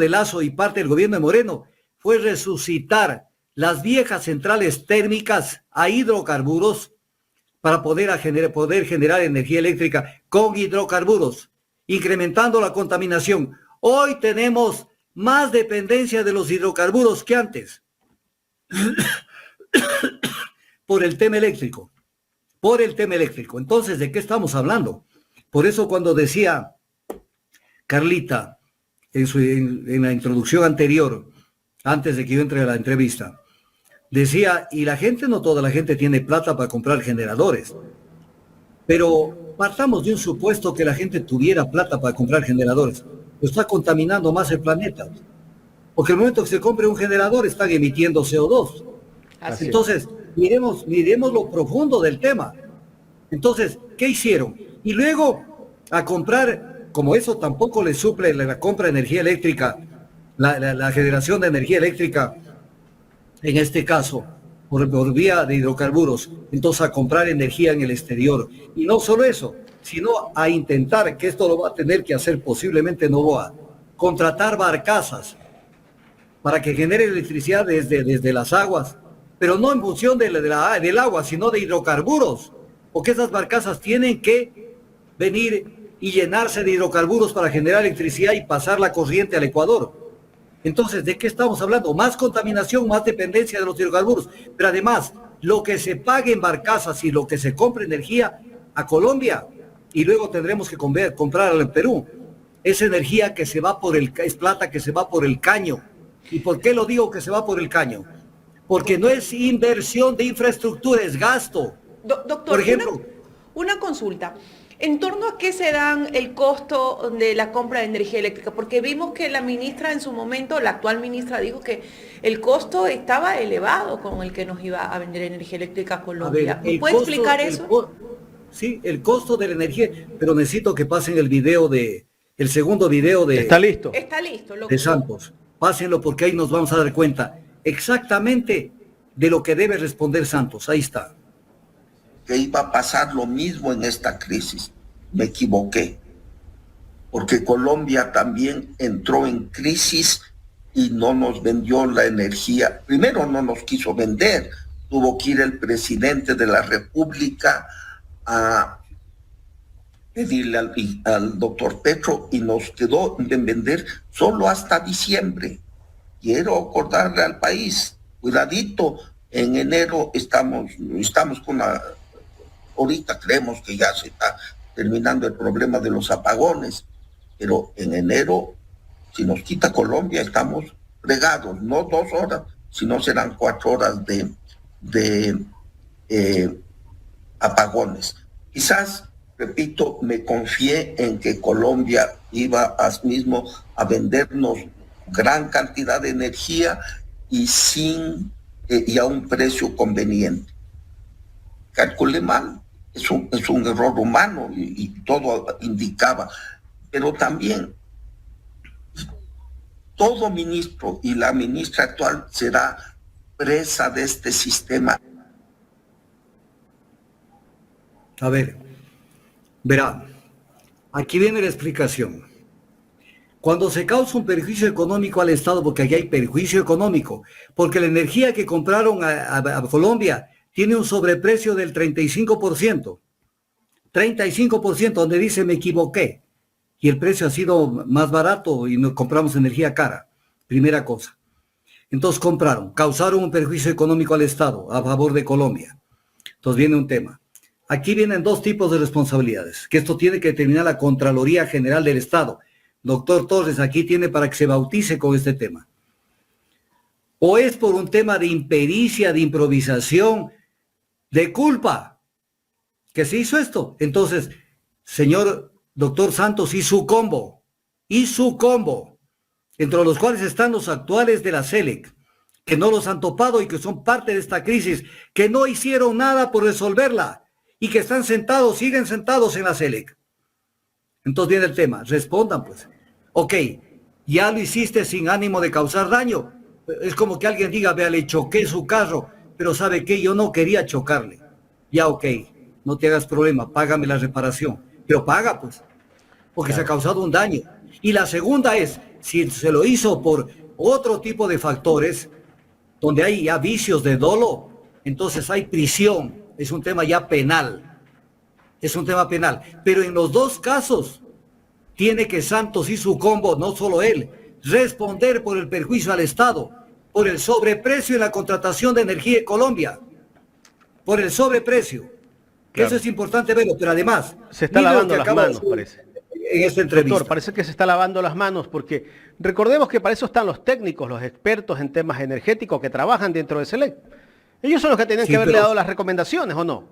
Lazo y parte del gobierno de Moreno fue resucitar las viejas centrales térmicas a hidrocarburos para poder generar energía eléctrica con hidrocarburos, incrementando la contaminación. Hoy tenemos más dependencia de los hidrocarburos que antes por el tema eléctrico. Entonces, ¿de qué estamos hablando? Por eso cuando decía Carlita en la introducción anterior, antes de que yo entre a la entrevista, decía, y la gente, no toda la gente tiene plata para comprar generadores, pero partamos de un supuesto que la gente tuviera plata para comprar generadores. Está contaminando más el planeta, porque el momento que se compre un generador están emitiendo CO2. Así Entonces, miremos lo profundo del tema. Entonces, ¿qué hicieron? Y luego a comprar, como eso tampoco le suple la compra de energía eléctrica, la generación de energía eléctrica, en este caso, por vía de hidrocarburos, entonces a comprar energía en el exterior. Y no solo eso, sino a intentar, que esto lo va a tener que hacer posiblemente Novoa, contratar barcazas para que genere electricidad desde las aguas, pero no en función del agua, sino de hidrocarburos, porque esas barcazas tienen que venir y llenarse de hidrocarburos para generar electricidad y pasar la corriente al Ecuador. Entonces, ¿de qué estamos hablando? Más contaminación, más dependencia de los hidrocarburos, pero además, lo que se pague en barcazas y lo que se compre energía a Colombia, y luego tendremos que comprar en Perú, es energía que se va es plata que se va por el caño. ¿Y por qué lo digo que se va por el caño? Porque no es inversión de infraestructura, es gasto. Doctor, por ejemplo, una consulta. ¿En torno a qué se dan el costo de la compra de energía eléctrica? Porque vimos que la ministra en su momento, la actual ministra, dijo que el costo estaba elevado con el que nos iba a vender energía eléctrica a Colombia. ¿Me puede explicar eso? Sí, el costo de la energía, pero necesito que pasen el segundo video de... ¿Está listo? Está listo. De Santos. Pásenlo porque ahí nos vamos a dar cuenta exactamente de lo que debe responder Santos. Ahí está. Que iba a pasar lo mismo en esta crisis. Me equivoqué, porque Colombia también entró en crisis y no nos vendió la energía. Primero no nos quiso vender, tuvo que ir el presidente de la República a pedirle al doctor Petro y nos quedó en vender solo hasta diciembre. Quiero acordarle al país, cuidadito, en enero estamos con la... Ahorita creemos que ya se está terminando el problema de los apagones, pero en enero, si nos quita Colombia, estamos fregados, no 2 horas, sino serán 4 horas de apagones. Quizás, repito, me confié en que Colombia iba mismo a vendernos gran cantidad de energía y a un precio conveniente. Calculé mal, es un error humano y todo indicaba, pero también todo ministro y la ministra actual será presa de este sistema. A ver, verá, aquí viene la explicación. Cuando se causa un perjuicio económico al Estado, porque aquí hay perjuicio económico, porque la energía que compraron a Colombia tiene un sobreprecio del 35%, donde dice me equivoqué, y el precio ha sido más barato y no compramos energía cara, primera cosa. Entonces causaron un perjuicio económico al Estado a favor de Colombia. Entonces viene un tema. Aquí vienen 2 tipos de responsabilidades, que esto tiene que determinar la Contraloría General del Estado. Doctor Torres, aquí tiene para que se bautice con este tema. O es por un tema de impericia, de improvisación, de culpa, que se hizo esto. Entonces, señor doctor Santos, y su combo, entre los cuales están los actuales de la SELEC, que no los han topado y que son parte de esta crisis, que no hicieron nada por resolverla y que están sentados, siguen sentados en la SELEC. Entonces viene el tema, respondan pues. Ok, ya lo hiciste sin ánimo de causar daño. Es como que alguien diga, vea, le choqué su carro, pero ¿sabe qué? Yo no quería chocarle. Ya, ok, no te hagas problema, págame la reparación. Pero paga pues, porque se ha causado un daño. Y la segunda es, si se lo hizo por otro tipo de factores, donde hay ya vicios de dolo, entonces hay prisión, es un tema ya penal. Es un tema penal. Pero en los dos casos, tiene que Santos y su combo, no solo él, responder por el perjuicio al Estado, por el sobreprecio en la contratación de energía en Colombia, por el sobreprecio. Claro. Eso es importante verlo, pero además... Se está lavando las manos, parece. En esta entrevista. Doctor, parece que se está lavando las manos porque recordemos que para eso están los técnicos, los expertos en temas energéticos que trabajan dentro de SELEC. Ellos son los que tenían que haberle dado las recomendaciones, ¿o no?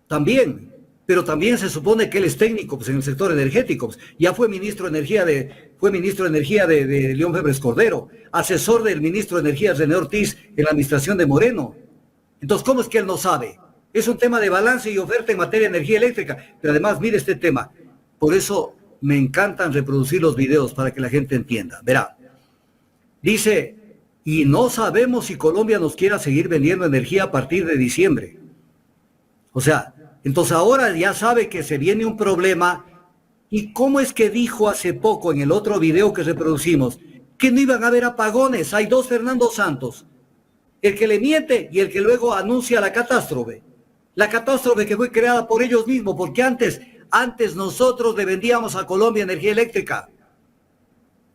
También, pero también se supone que él es técnico pues, en el sector energético. Pues. Ya fue ministro de Energía de León Febres Cordero, asesor del ministro de Energía René Ortiz en la administración de Moreno. Entonces, ¿cómo es que él no sabe? Es un tema de balance y oferta en materia de energía eléctrica. Pero además, mire este tema. Por eso me encantan reproducir los videos para que la gente entienda. Verá, dice, y no sabemos si Colombia nos quiera seguir vendiendo energía a partir de diciembre. O sea, entonces ahora ya sabe que se viene un problema. ¿Y cómo es que dijo hace poco en el otro video que reproducimos que no iban a haber apagones? Hay dos Fernando Santos, el que le miente y el que luego anuncia la catástrofe. La catástrofe que fue creada por ellos mismos, porque antes nosotros le vendíamos a Colombia energía eléctrica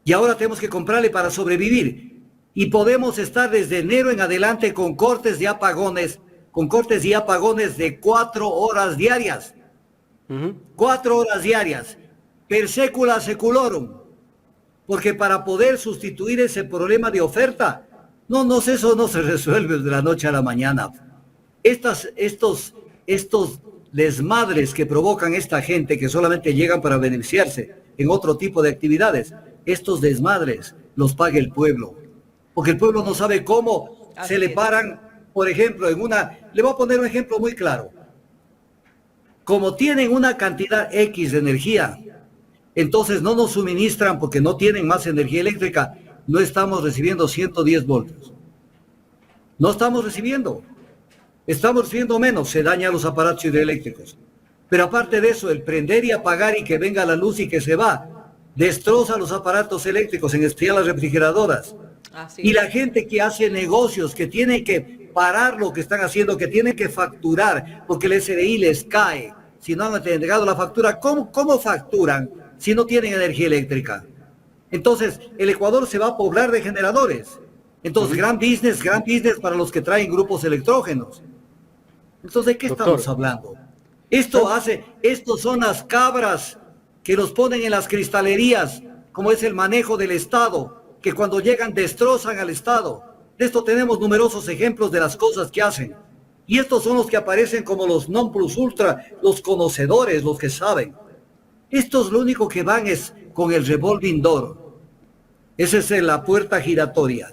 y ahora tenemos que comprarle para sobrevivir y podemos estar desde enero en adelante con cortes y apagones de 4 horas diarias. 4 horas diarias, per secula seculorum, porque para poder sustituir ese problema de oferta, eso no se resuelve de la noche a la mañana. Estos desmadres que provocan esta gente que solamente llegan para beneficiarse en otro tipo de actividades, estos desmadres los paga el pueblo, porque el pueblo no sabe cómo. Se le paran, por ejemplo, le voy a poner un ejemplo muy claro. Como tienen una cantidad X de energía, entonces no nos suministran porque no tienen más energía eléctrica, no estamos recibiendo 110 voltios. No estamos recibiendo menos, se dañan los aparatos hidroeléctricos. Pero aparte de eso, el prender y apagar y que venga la luz y que se va, destroza los aparatos eléctricos, en especial las refrigeradoras. Y la gente que hace negocios, que tiene que parar lo que están haciendo, que tienen que facturar, porque el SDI les cae. Si no han entregado la factura, ¿cómo facturan si no tienen energía eléctrica? Entonces, el Ecuador se va a poblar de generadores. Entonces, gran business para los que traen grupos electrógenos. Entonces, ¿de qué estamos hablando? Estos son las cabras que los ponen en las cristalerías, como es el manejo del Estado, que cuando llegan destrozan al Estado. De esto tenemos numerosos ejemplos de las cosas que hacen. Y estos son los que aparecen como los non plus ultra, los conocedores, los que saben. Estos lo único que van es con el revolving door. Esa es la puerta giratoria,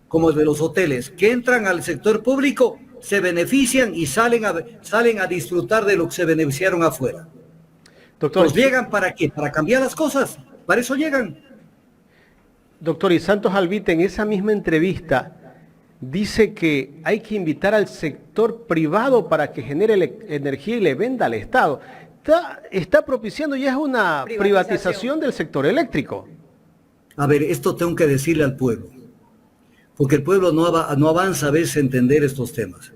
como el de los hoteles, que entran al sector público, se benefician y salen a disfrutar de lo que se beneficiaron afuera. Doctor, pues llegan ¿para qué? Para cambiar las cosas. Para eso llegan. Doctor, y Santos Alvite en esa misma entrevista dice que hay que invitar al sector privado para que genere energía y le venda al Estado. Está propiciando ya es una privatización del sector eléctrico. A ver, esto tengo que decirle al pueblo, porque el pueblo no avanza a veces a entender estos temas.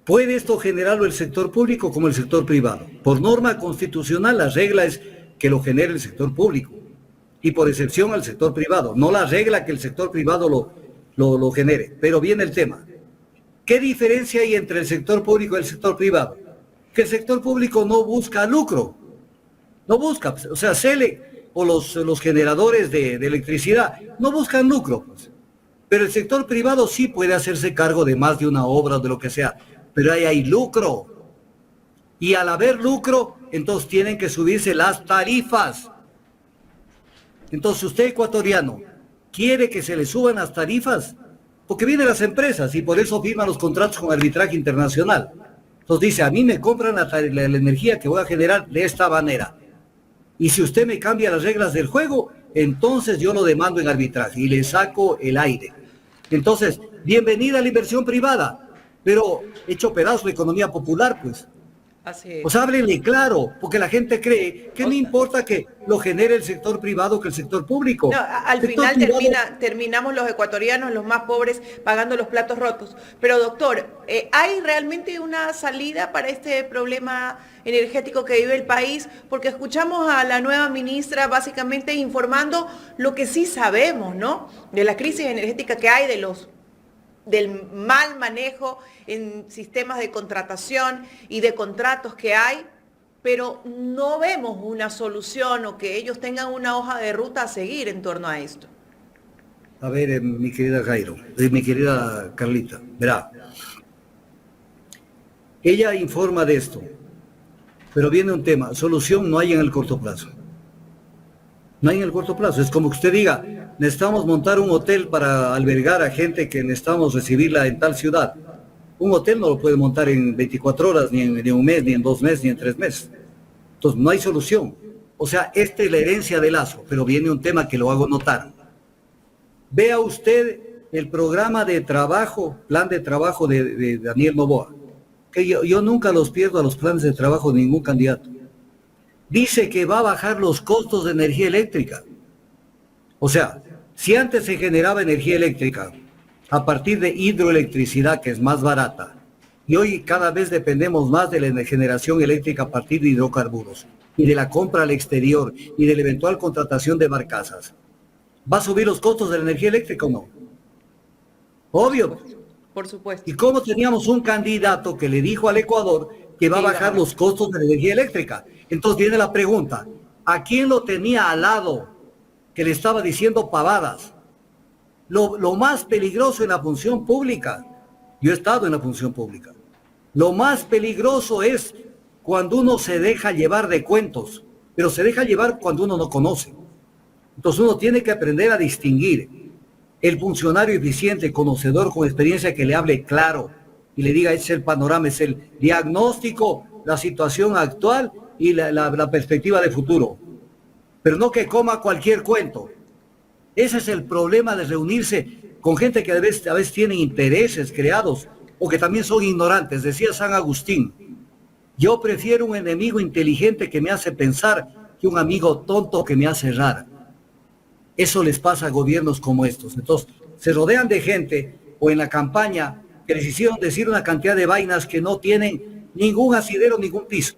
¿Puede esto generarlo el sector público como el sector privado? Por norma constitucional, la regla es que lo genere el sector público y por excepción al sector privado. No la regla que el sector privado lo genere. Pero viene el tema. ¿Qué diferencia hay entre el sector público y el sector privado? Que el sector público no busca lucro. No busca, o sea, o los generadores de electricidad no buscan lucro, pues. Pero el sector privado sí puede hacerse cargo de más de una obra o de lo que sea, pero ahí hay lucro. Y al haber lucro, entonces tienen que subirse las tarifas. Entonces usted, ecuatoriano, quiere que se le suban las tarifas, porque vienen las empresas y por eso firman los contratos con arbitraje internacional. Entonces dice, a mí me compran la energía que voy a generar de esta manera. Y si usted me cambia las reglas del juego, entonces yo lo demando en arbitraje y le saco el aire. Entonces, bienvenida a la inversión privada, pero hecho pedazo de economía popular, pues. Así es. Pues háblenle claro, porque la gente cree que no importa que lo genere el sector privado que el sector público. No, al Sector final privado- terminamos los ecuatorianos, los más pobres, pagando los platos rotos. Pero doctor, ¿hay realmente una salida para este problema energético que vive el país? Porque escuchamos a la nueva ministra básicamente informando lo que sí sabemos, ¿no? De la crisis energética que hay, del mal manejo en sistemas de contratación y de contratos que hay, pero no vemos una solución o que ellos tengan una hoja de ruta a seguir en torno a esto. A ver, mi querida Jairo, mi querida Carlita, verá. Ella informa de esto, pero viene un tema, solución no hay en el corto plazo. No hay en el corto plazo, es como que usted diga, necesitamos montar un hotel para albergar a gente que necesitamos recibirla en tal ciudad. Un hotel no lo puede montar en 24 horas, ni en un mes, ni en 2 meses, ni en 3 meses. Entonces no hay solución. O sea, esta es la herencia de Lazo, pero viene un tema que lo hago notar. Vea usted el programa de trabajo, plan de trabajo de Daniel Noboa, que yo nunca los pierdo a los planes de trabajo de ningún candidato. Dice que va a bajar los costos de energía eléctrica. O sea, si antes se generaba energía eléctrica a partir de hidroelectricidad, que es más barata, y hoy cada vez dependemos más de la generación eléctrica a partir de hidrocarburos, y de la compra al exterior, y de la eventual contratación de barcazas, ¿va a subir los costos de la energía eléctrica o no? Obvio. Por supuesto. ¿Y cómo teníamos un candidato que le dijo al Ecuador que va a bajar los costos de la energía eléctrica? Entonces viene la pregunta, ¿a quién lo tenía al lado que le estaba diciendo pavadas? Lo más peligroso en la función pública, yo he estado en la función pública, lo más peligroso es cuando uno se deja llevar de cuentos, pero se deja llevar cuando uno no conoce. Entonces uno tiene que aprender a distinguir el funcionario eficiente, conocedor, con experiencia, que le hable claro y le diga, ese es el panorama, es el diagnóstico, la situación actual y la perspectiva de futuro. Pero no que coma cualquier cuento. Ese es el problema de reunirse con gente que a veces tienen intereses creados o que también son ignorantes. Decía San Agustín, yo prefiero un enemigo inteligente que me hace pensar que un amigo tonto que me hace errar. Eso les pasa a gobiernos como estos. Entonces, se rodean de gente o en la campaña que les hicieron decir una cantidad de vainas que no tienen ningún asidero, ningún piso.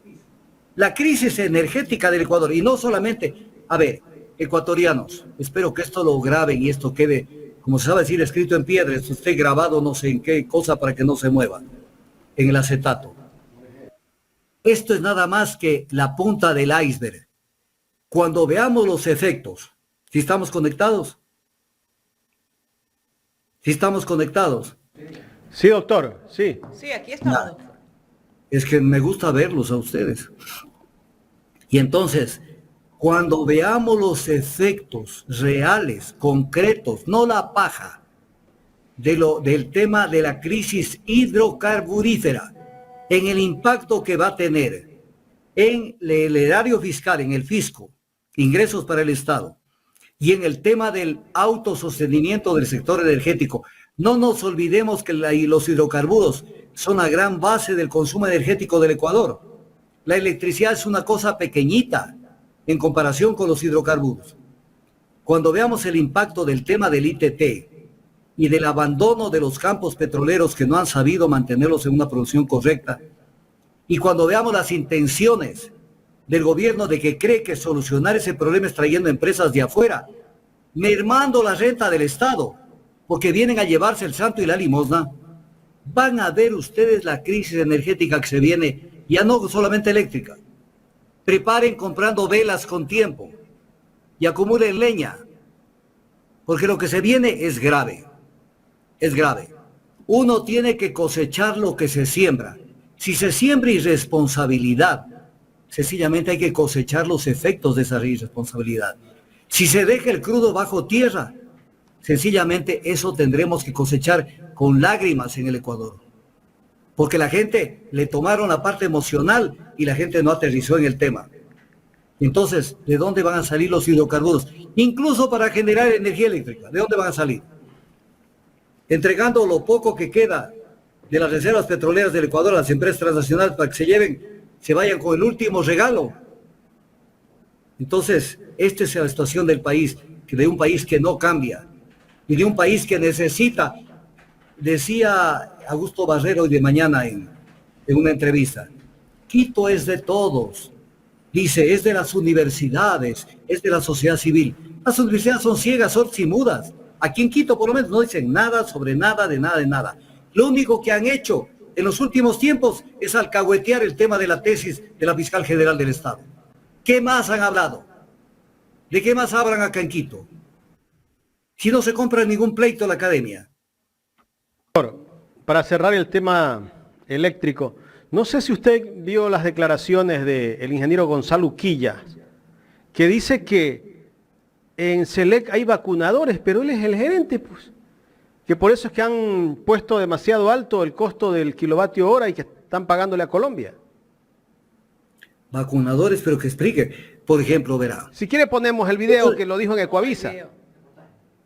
La crisis energética del Ecuador, y no solamente, a ver, ecuatorianos, espero que esto lo graben y esto quede, como se sabe decir, escrito en piedra, esto esté grabado no sé en qué cosa para que no se mueva, en el acetato. Esto es nada más que la punta del iceberg. Cuando veamos los efectos, ¿sí estamos conectados? ¿Sí estamos conectados? Sí, doctor, sí. Sí, aquí estamos. Es que me gusta verlos a ustedes. Y entonces, cuando veamos los efectos reales, concretos, no la paja, del tema de la crisis hidrocarburífera, en el impacto que va a tener en el erario fiscal, en el fisco, ingresos para el Estado, y en el tema del autosostenimiento del sector energético, no nos olvidemos que los hidrocarburos son la gran base del consumo energético del Ecuador. La electricidad es una cosa pequeñita en comparación con los hidrocarburos. Cuando veamos el impacto del tema del ITT y del abandono de los campos petroleros que no han sabido mantenerlos en una producción correcta, y cuando veamos las intenciones del gobierno de que cree que solucionar ese problema es trayendo empresas de afuera, mermando la renta del Estado, porque vienen a llevarse el santo y la limosna, van a ver ustedes la crisis energética que se viene, ya no solamente eléctrica. Preparen comprando velas con tiempo y acumulen leña, porque lo que se viene es grave, es grave. Uno tiene que cosechar lo que se siembra. Si se siembra irresponsabilidad, Sencillamente hay que cosechar los efectos de esa irresponsabilidad. Si se deja el crudo bajo tierra, sencillamente eso tendremos que cosechar con lágrimas en el Ecuador. Porque la gente le tomaron la parte emocional y la gente no aterrizó en el tema. Entonces, ¿de dónde van a salir los hidrocarburos? Incluso para generar energía eléctrica, ¿de dónde van a salir? Entregando lo poco que queda de las reservas petroleras del Ecuador a las empresas transnacionales para que se vayan con el último regalo. Entonces, esta es la situación del país, de un país que no cambia y de un país que necesita, decía Augusto Barrero hoy de mañana en una entrevista, Quito es de todos. Dice, es de las universidades, es de la sociedad civil. Las universidades son ciegas, sordas y mudas. Aquí en Quito, por lo menos, no dicen nada sobre nada, de nada, de nada. Lo único que han hecho en los últimos tiempos es alcahuetear el tema de la tesis de la fiscal general del Estado. ¿Qué más han hablado? ¿De qué más hablan acá en Quito? Si no se compra ningún pleito en la academia. Para cerrar el tema eléctrico, no sé si usted vio las declaraciones del ingeniero Gonzalo Uquilla, que dice que en Selec hay vacunadores, pero él es el gerente, pues, que por eso es que han puesto demasiado alto el costo del kilovatio hora y que están pagándole a Colombia. Vacunadores, pero que explique. Por ejemplo, verá. Si quiere ponemos el video que lo dijo en Ecuavisa.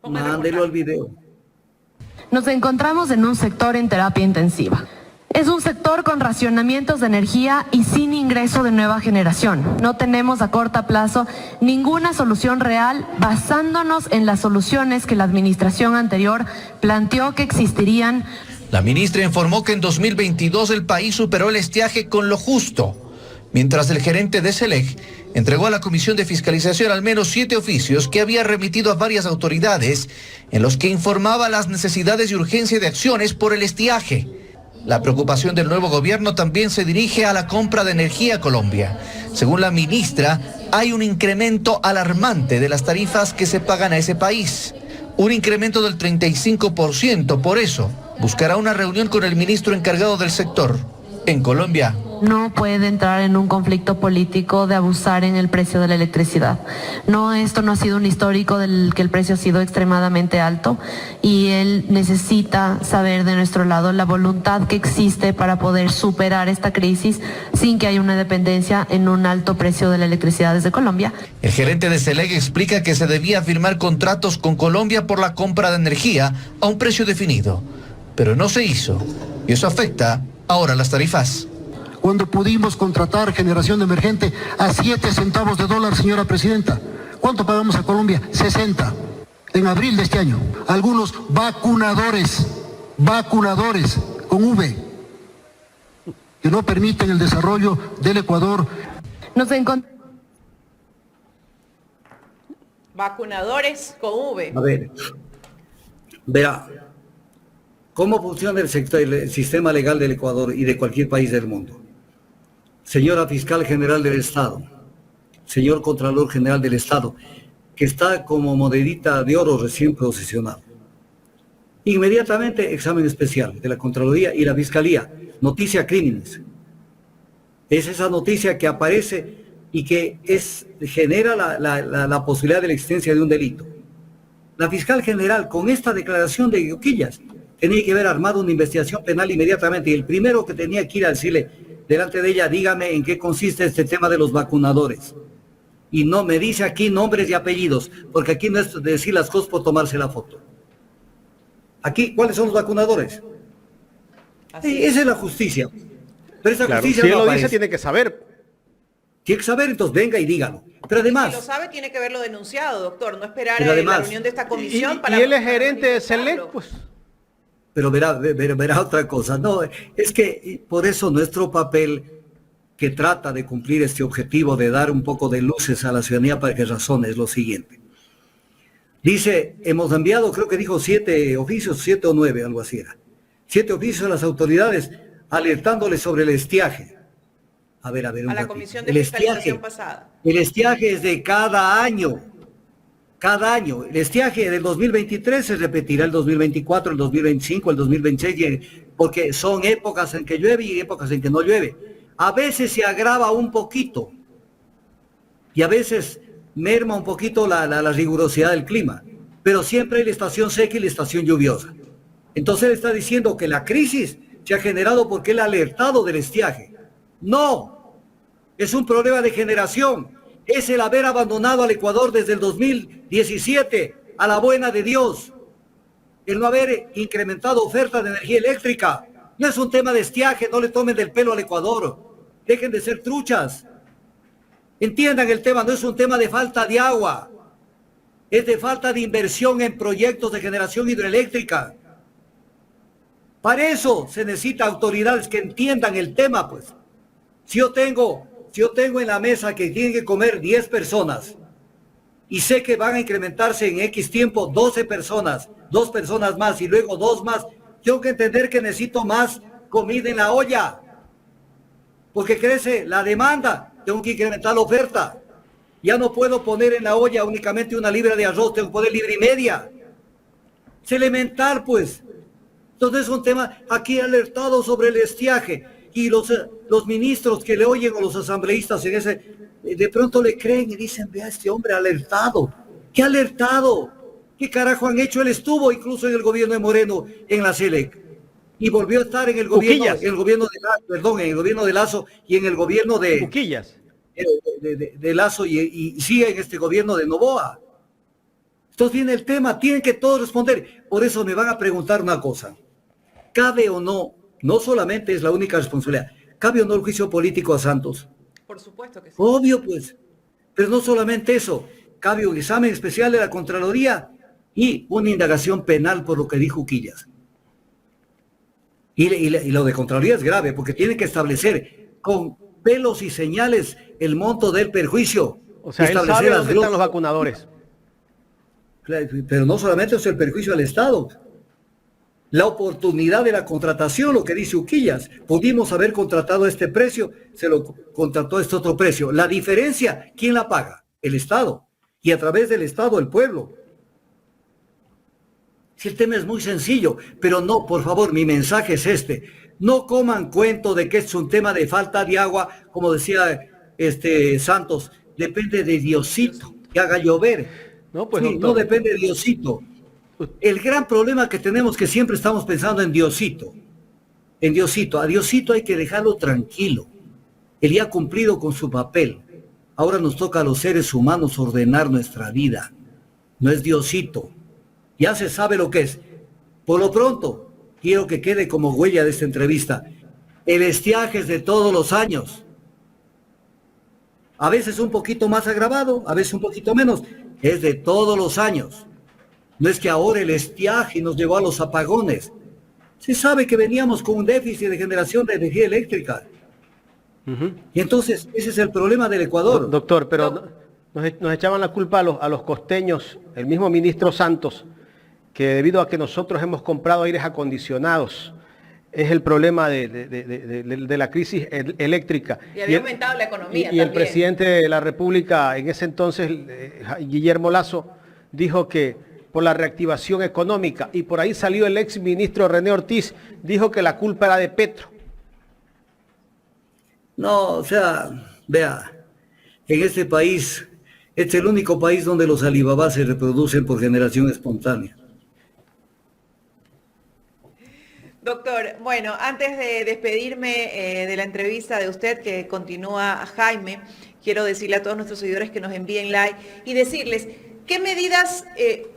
Mándelo al video. Nos encontramos en un sector en terapia intensiva. Es un sector con racionamientos de energía y sin ingreso de nueva generación. No tenemos a corto plazo ninguna solución real basándonos en las soluciones que la administración anterior planteó que existirían. La ministra informó que en 2022 el país superó el estiaje con lo justo, mientras el gerente de Selec entregó a la Comisión de Fiscalización al menos 7 oficios que había remitido a varias autoridades en los que informaba las necesidades y urgencia de acciones por el estiaje. La preocupación del nuevo gobierno también se dirige a la compra de energía a Colombia. Según la ministra, hay un incremento alarmante de las tarifas que se pagan a ese país. Un incremento del 35%, por eso buscará una reunión con el ministro encargado del sector en Colombia. No puede entrar en un conflicto político de abusar en el precio de la electricidad. No, esto no ha sido un histórico del que el precio ha sido extremadamente alto y él necesita saber de nuestro lado la voluntad que existe para poder superar esta crisis sin que haya una dependencia en un alto precio de la electricidad desde Colombia. El gerente de Selec explica que se debía firmar contratos con Colombia por la compra de energía a un precio definido, pero no se hizo y eso afecta ahora las tarifas. Cuando pudimos contratar generación emergente a 7 centavos de dólar, señora presidenta. ¿Cuánto pagamos a Colombia? 60. En abril de este año. Algunos vacunadores con V, que no permiten el desarrollo del Ecuador. Vacunadores con V. A ver, verá, ¿cómo funciona el sistema legal del Ecuador y de cualquier país del mundo? Señora Fiscal General del Estado, señor Contralor General del Estado, que está como monedita de oro recién posesionado. Inmediatamente examen especial de la Contraloría y la Fiscalía, noticia crímenes. Es esa noticia que aparece y que genera la posibilidad de la existencia de un delito. La Fiscal General, con esta declaración de Uquillas, tenía que haber armado una investigación penal inmediatamente y el primero que tenía que ir a decirle delante de ella, dígame en qué consiste este tema de los vacunadores. Y no me dice aquí nombres y apellidos, porque aquí no es decir las cosas por tomarse la foto. Aquí, ¿cuáles son los vacunadores? Esa es la justicia. Pero esa justicia si él no lo aparece. dice, tiene que saber. Tiene que saber, entonces venga y dígalo. Pero además... Si lo sabe, tiene que haberlo denunciado, doctor. No esperar Pero además, la reunión de esta comisión y él es gerente de Selec, pues... Pero verá otra cosa. No, es que por eso nuestro papel, que trata de cumplir este objetivo de dar un poco de luces a la ciudadanía para que razone, es lo siguiente. Dice, hemos enviado, creo que dijo 7 oficios, 7 o 9, algo así era. 7 oficios a las autoridades alertándoles sobre el estiaje. A ver. A la ratito. comisión de fiscalización pasada. El estiaje es de cada año. Cada año. El estiaje del 2023 se repetirá el 2024, el 2025, el 2026, porque son épocas en que llueve y épocas en que no llueve. A veces se agrava un poquito, y a veces merma un poquito la rigurosidad del clima, pero siempre hay la estación seca y la estación lluviosa. Entonces él está diciendo que la crisis se ha generado porque él ha alertado del estiaje. No, es un problema de generación. Es el haber abandonado al Ecuador desde el 2017 a la buena de Dios. El no haber incrementado oferta de energía eléctrica. No es un tema de estiaje, no le tomen del pelo al Ecuador. Dejen de ser truchas. Entiendan el tema, no es un tema de falta de agua. Es de falta de inversión en proyectos de generación hidroeléctrica. Para eso se necesitan autoridades que entiendan el tema, pues. Si yo tengo en la mesa que tienen que comer 10 personas y sé que van a incrementarse en X tiempo 12 personas, 2 personas más y luego 2 más, tengo que entender que necesito más comida en la olla. Porque crece la demanda, tengo que incrementar la oferta. Ya no puedo poner en la olla únicamente una libra de arroz, tengo que poner libra y media. Es elemental, pues. Entonces es un tema aquí alertado sobre el estiaje. Y los ministros que le oyen o los asambleístas en ese, de pronto le creen y dicen, vea, este hombre alertado. ¿Qué alertado? ¿Qué carajo han hecho? Él estuvo incluso en el gobierno de Moreno, en la SELEC. Y volvió a estar en el gobierno, en el gobierno de Lazo y en el gobierno de Cuquillas. De Lazo y sigue en este gobierno de Noboa. Entonces viene el tema, tienen que todos responder. Por eso me van a preguntar una cosa. ¿Cabe o no? No solamente es la única responsabilidad. ¿Cabe o no el juicio político a Santos? Por supuesto que sí. Obvio, pues. Pero no solamente eso. Cabe un examen especial de la Contraloría y una indagación penal por lo que dijo Quillas. Y lo de Contraloría es grave porque tiene que establecer con pelos y señales el monto del perjuicio. O sea, él sabe dónde están los vacunadores. Pero no solamente es el perjuicio al Estado. La oportunidad de la contratación, lo que dice Uquillas, pudimos haber contratado a este precio, se lo contrató a este otro precio. La diferencia, ¿quién la paga? El Estado. Y a través del Estado, el pueblo. Si el tema es muy sencillo, pero no, por favor, mi mensaje es este. No coman cuento de que es un tema de falta de agua, como decía Santos, depende de Diosito, que haga llover. No, pues, sí, no depende de Diosito. El gran problema que tenemos es que siempre estamos pensando en Diosito. En Diosito. A Diosito hay que dejarlo tranquilo. Él ya ha cumplido con su papel. Ahora nos toca a los seres humanos ordenar nuestra vida. No es Diosito. Ya se sabe lo que es. Por lo pronto, quiero que quede como huella de esta entrevista. El estiaje es de todos los años. A veces un poquito más agravado, a veces un poquito menos. Es de todos los años. No es que ahora el estiaje nos llevó a los apagones. Se sabe que veníamos con un déficit de generación de energía eléctrica. Y entonces ese es el problema del Ecuador. Doctor, pero nos echaban la culpa a los costeños, el mismo ministro Santos, que debido a que nosotros hemos comprado aires acondicionados, es el problema de la crisis eléctrica. Y había aumentado la economía también. Y el presidente de la República, en ese entonces, Guillermo Lasso, dijo que por la reactivación económica, y por ahí salió el ex ministro René Ortiz, dijo que la culpa era de Petro. No, o sea, vea, en este país, este es el único país donde los alibabás se reproducen por generación espontánea. Doctor, bueno, antes de despedirme de la entrevista de usted, que continúa Jaime, quiero decirle a todos nuestros seguidores que nos envíen like y decirles qué medidas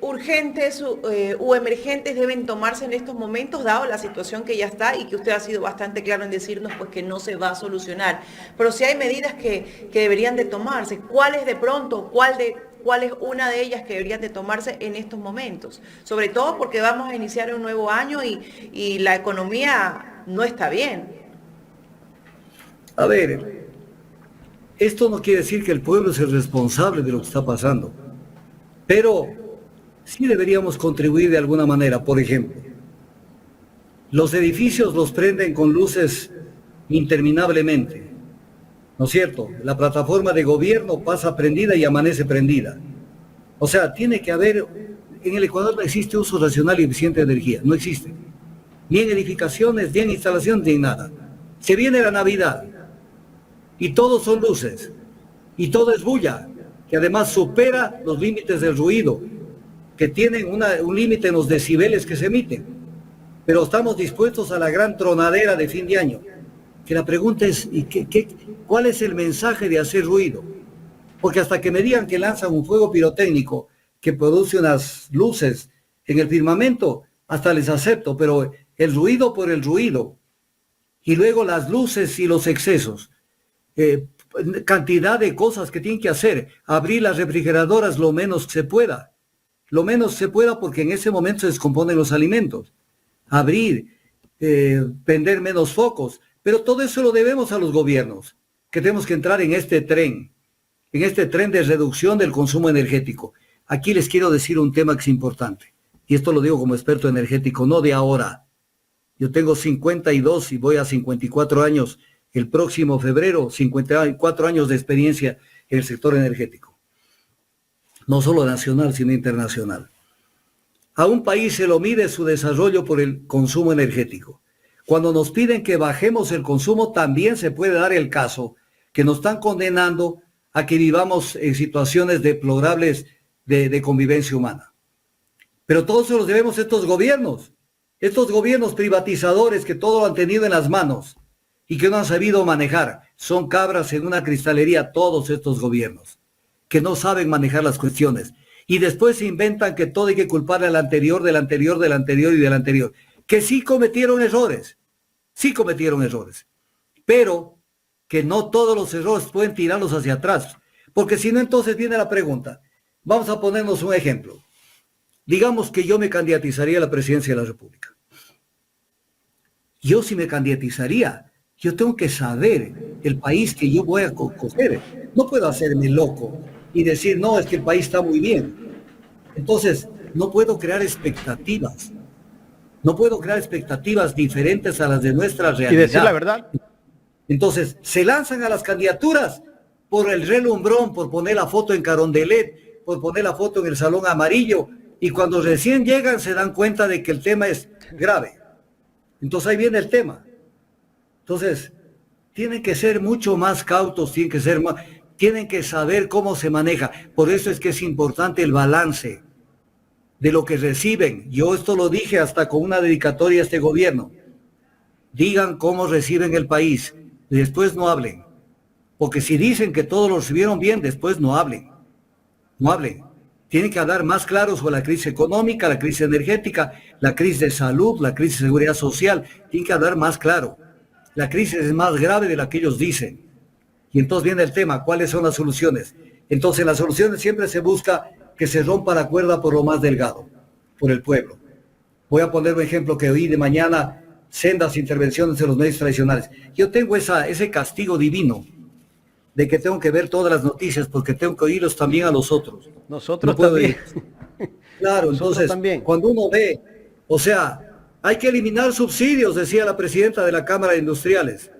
urgentes o emergentes deben tomarse en estos momentos, dado la situación que ya está y que usted ha sido bastante claro en decirnos pues, que no se va a solucionar. Pero si hay medidas que deberían de tomarse, ¿cuáles de pronto? ¿Cuál es una de ellas que deberían de tomarse en estos momentos? Sobre todo porque vamos a iniciar un nuevo año y la economía no está bien. A ver, esto no quiere decir que el pueblo es el responsable de lo que está pasando, pero sí deberíamos contribuir de alguna manera. Por ejemplo, los edificios los prenden con luces interminablemente, ¿no es cierto? La plataforma de gobierno pasa prendida y amanece prendida. O sea, tiene que haber, en el Ecuador no existe uso racional y eficiente de energía, no existe. Ni en edificaciones, ni en instalaciones, ni en nada. Se viene la Navidad y todos son luces y todo es bulla. que además supera los límites del ruido, que tienen un límite en los decibeles que se emiten. Pero estamos dispuestos a la gran tronadera de fin de año. Que la pregunta es, ¿cuál es el mensaje de hacer ruido? Porque hasta que me digan que lanzan un fuego pirotécnico que produce unas luces en el firmamento, hasta les acepto, pero el ruido por el ruido, y luego las luces y los excesos, cantidad de cosas que tienen que hacer, abrir las refrigeradoras lo menos que se pueda, porque en ese momento se descomponen los alimentos, abrir, prender menos focos, pero todo eso lo debemos a los gobiernos, que tenemos que entrar en este tren de reducción del consumo energético. Aquí les quiero decir un tema que es importante, y esto lo digo como experto energético, no de ahora. Yo tengo 52 y voy a 54 años el próximo febrero, 54 años de experiencia en el sector energético. No solo nacional, sino internacional. A un país se lo mide su desarrollo por el consumo energético. Cuando nos piden que bajemos el consumo, también se puede dar el caso que nos están condenando a que vivamos en situaciones deplorables de convivencia humana. Pero todos se los debemos a estos gobiernos privatizadores que todo lo han tenido en las manos y que no han sabido manejar. Son cabras en una cristalería todos estos gobiernos, que no saben manejar las cuestiones. Y después se inventan que todo hay que culparle al anterior, del anterior, del anterior y del anterior. Que sí cometieron errores, pero que no todos los errores pueden tirarlos hacia atrás. Porque si no, entonces viene la pregunta. Vamos a ponernos un ejemplo. Digamos que yo me candidatizaría a la presidencia de la República. Yo si me candidatizaría, yo tengo que saber el país que yo voy a coger. No puedo hacerme loco y decir, no, es que el país está muy bien. Entonces, no puedo crear expectativas. No puedo crear expectativas diferentes a las de nuestra realidad. Y decir la verdad. Entonces, se lanzan a las candidaturas por el relumbrón, por poner la foto en Carondelet, por poner la foto en el Salón Amarillo, y cuando recién llegan se dan cuenta de que el tema es grave. Entonces ahí viene el tema. Entonces, tienen que ser mucho más cautos, tienen que saber cómo se maneja. Por eso es que es importante el balance de lo que reciben. Yo esto lo dije hasta con una dedicatoria a este gobierno. Digan cómo reciben el país, después no hablen. Porque si dicen que todos lo recibieron bien, después no hablen. No hablen. Tienen que hablar más claro sobre la crisis económica, la crisis energética, la crisis de salud, la crisis de seguridad social. Tienen que hablar más claro. La crisis es más grave de la que ellos dicen. Y entonces viene el tema, ¿cuáles son las soluciones? Entonces, en las soluciones siempre se busca que se rompa la cuerda por lo más delgado, por el pueblo. Voy a poner un ejemplo que oí de mañana, sendas intervenciones de los medios tradicionales. Yo tengo ese castigo divino de que tengo que ver todas las noticias porque tengo que oírlos también a los otros. Nosotros no también. Claro, entonces, también. Cuando uno ve, o sea, hay que eliminar subsidios, decía la presidenta de la Cámara de Industriales,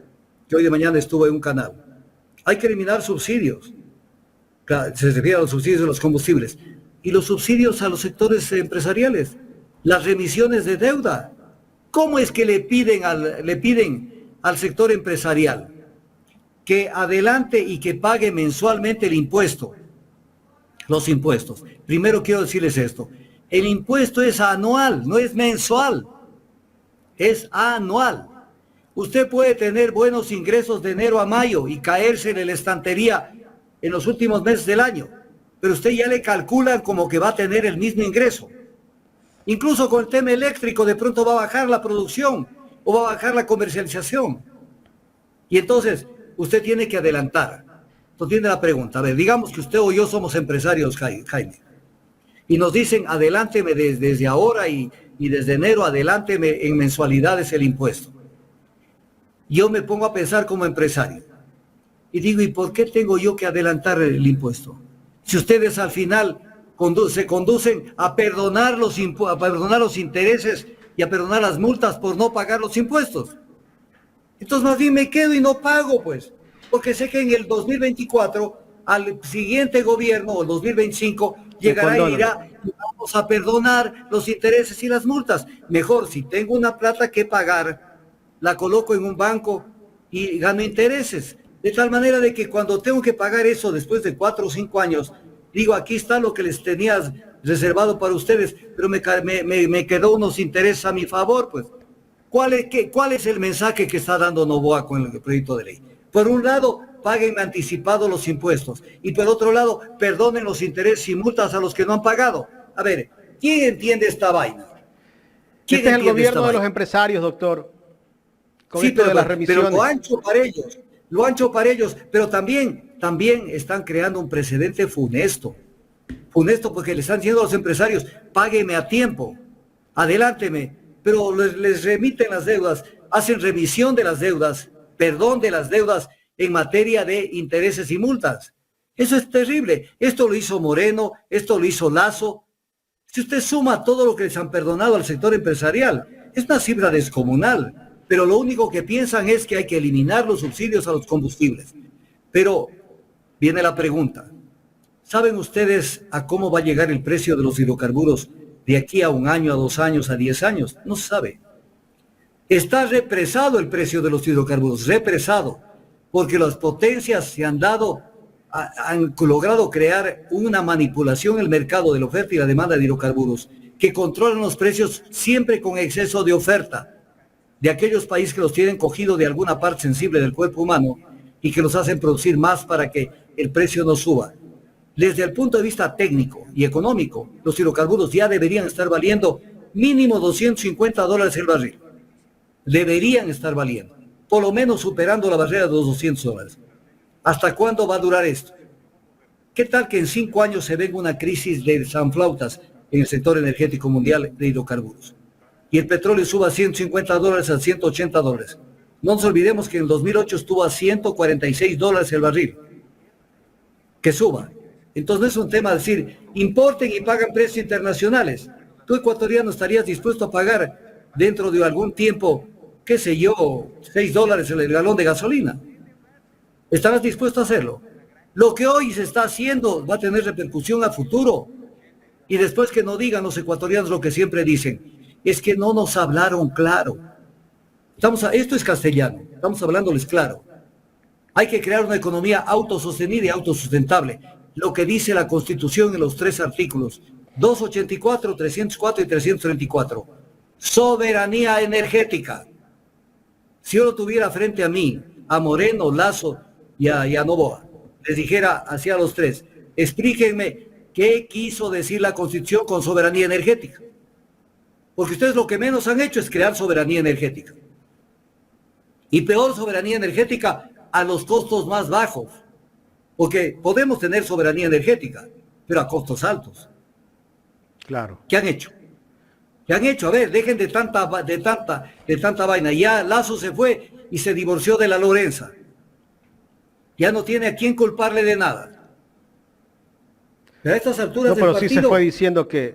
que hoy de mañana estuvo en un canal. Hay que eliminar subsidios. Claro, se refiere a los subsidios de los combustibles. Y los subsidios a los sectores empresariales. Las remisiones de deuda. ¿Cómo es que le piden al sector empresarial que adelante y que pague mensualmente el impuesto? Los impuestos. Primero quiero decirles esto. El impuesto es anual, no es mensual. Es anual. Usted puede tener buenos ingresos de enero a mayo y caerse en la estantería en los últimos meses del año, pero usted ya le calcula como que va a tener el mismo ingreso. Incluso con el tema eléctrico de pronto va a bajar la producción o va a bajar la comercialización. Y entonces usted tiene que adelantar. Entonces viene la pregunta, a ver, digamos que usted o yo somos empresarios, Jaime, y nos dicen adelánteme desde ahora y desde enero adelánteme en mensualidades el impuesto. Yo me pongo a pensar como empresario y digo, ¿y por qué tengo yo que adelantar el impuesto? Si ustedes al final se conducen a perdonar los intereses y a perdonar las multas por no pagar los impuestos. Entonces más bien me quedo y no pago, pues, porque sé que en el 2024 al siguiente gobierno, o el 2025, llegará y dirá, vamos a perdonar los intereses y las multas. Mejor, si tengo una plata que pagar, la coloco en un banco y gano intereses. De tal manera de que cuando tengo que pagar eso después de 4 o 5 años, digo, aquí está lo que les tenías reservado para ustedes, pero me quedó unos intereses a mi favor, pues. ¿Cuál es el mensaje que está dando Noboa con el proyecto de ley? Por un lado, paguen anticipado los impuestos, y por otro lado, perdonen los intereses y multas a los que no han pagado. A ver, ¿quién entiende esta vaina? Este es el gobierno de los empresarios, doctor. Con sí, esto de las pero remisiones. lo ancho para ellos, pero también están creando un precedente funesto porque le están diciendo a los empresarios, págueme a tiempo, adelánteme, pero les remiten las deudas, hacen revisión de las deudas, perdón de las deudas en materia de intereses y multas. Eso es terrible. Esto lo hizo Moreno, esto lo hizo Lasso. Si usted suma todo lo que les han perdonado al sector empresarial, es una cifra descomunal. Pero lo único que piensan es que hay que eliminar los subsidios a los combustibles. Pero viene la pregunta. ¿Saben ustedes a cómo va a llegar el precio de los hidrocarburos de aquí a 1 año, a 2 años, a 10 años? No se sabe. Está represado el precio de los hidrocarburos, represado, porque las potencias han logrado crear una manipulación en el mercado de la oferta y la demanda de hidrocarburos, que controlan los precios siempre con exceso de oferta de aquellos países que los tienen cogido de alguna parte sensible del cuerpo humano y que los hacen producir más para que el precio no suba. Desde el punto de vista técnico y económico, los hidrocarburos ya deberían estar valiendo mínimo $250 el barril. Deberían estar valiendo, por lo menos superando la barrera de los $200. ¿Hasta cuándo va a durar esto? ¿Qué tal que en 5 años se venga una crisis de sanflautas en el sector energético mundial de hidrocarburos y el petróleo suba a $150 a $180? No nos olvidemos que en el 2008 estuvo a $146 el barril. Que suba. Entonces no es un tema de decir, importen y pagan precios internacionales. Tú, ecuatoriano, estarías dispuesto a pagar dentro de algún tiempo, qué sé yo, $6 el galón de gasolina. ¿Estarás dispuesto a hacerlo? Lo que hoy se está haciendo va a tener repercusión a futuro. Y después que no digan los ecuatorianos lo que siempre dicen, es que no nos hablaron claro. Esto es castellano, estamos hablándoles claro. Hay que crear una economía autosostenida y autosustentable. Lo que dice la Constitución en los 3 artículos, 284, 304 y 334. Soberanía energética. Si yo lo tuviera frente a mí, a Moreno, Lasso y a Noboa, les dijera hacia los 3, explíquenme qué quiso decir la Constitución con soberanía energética. Porque ustedes lo que menos han hecho es crear soberanía energética. Y peor, soberanía energética a los costos más bajos. Porque podemos tener soberanía energética, pero a costos altos. Claro. ¿Qué han hecho? ¿Qué han hecho? A ver, dejen de tanta vaina. Ya Lasso se fue y se divorció de la Lorenza. Ya no tiene a quién culparle de nada. Pero a estas alturas No, pero del sí partido, se fue diciendo que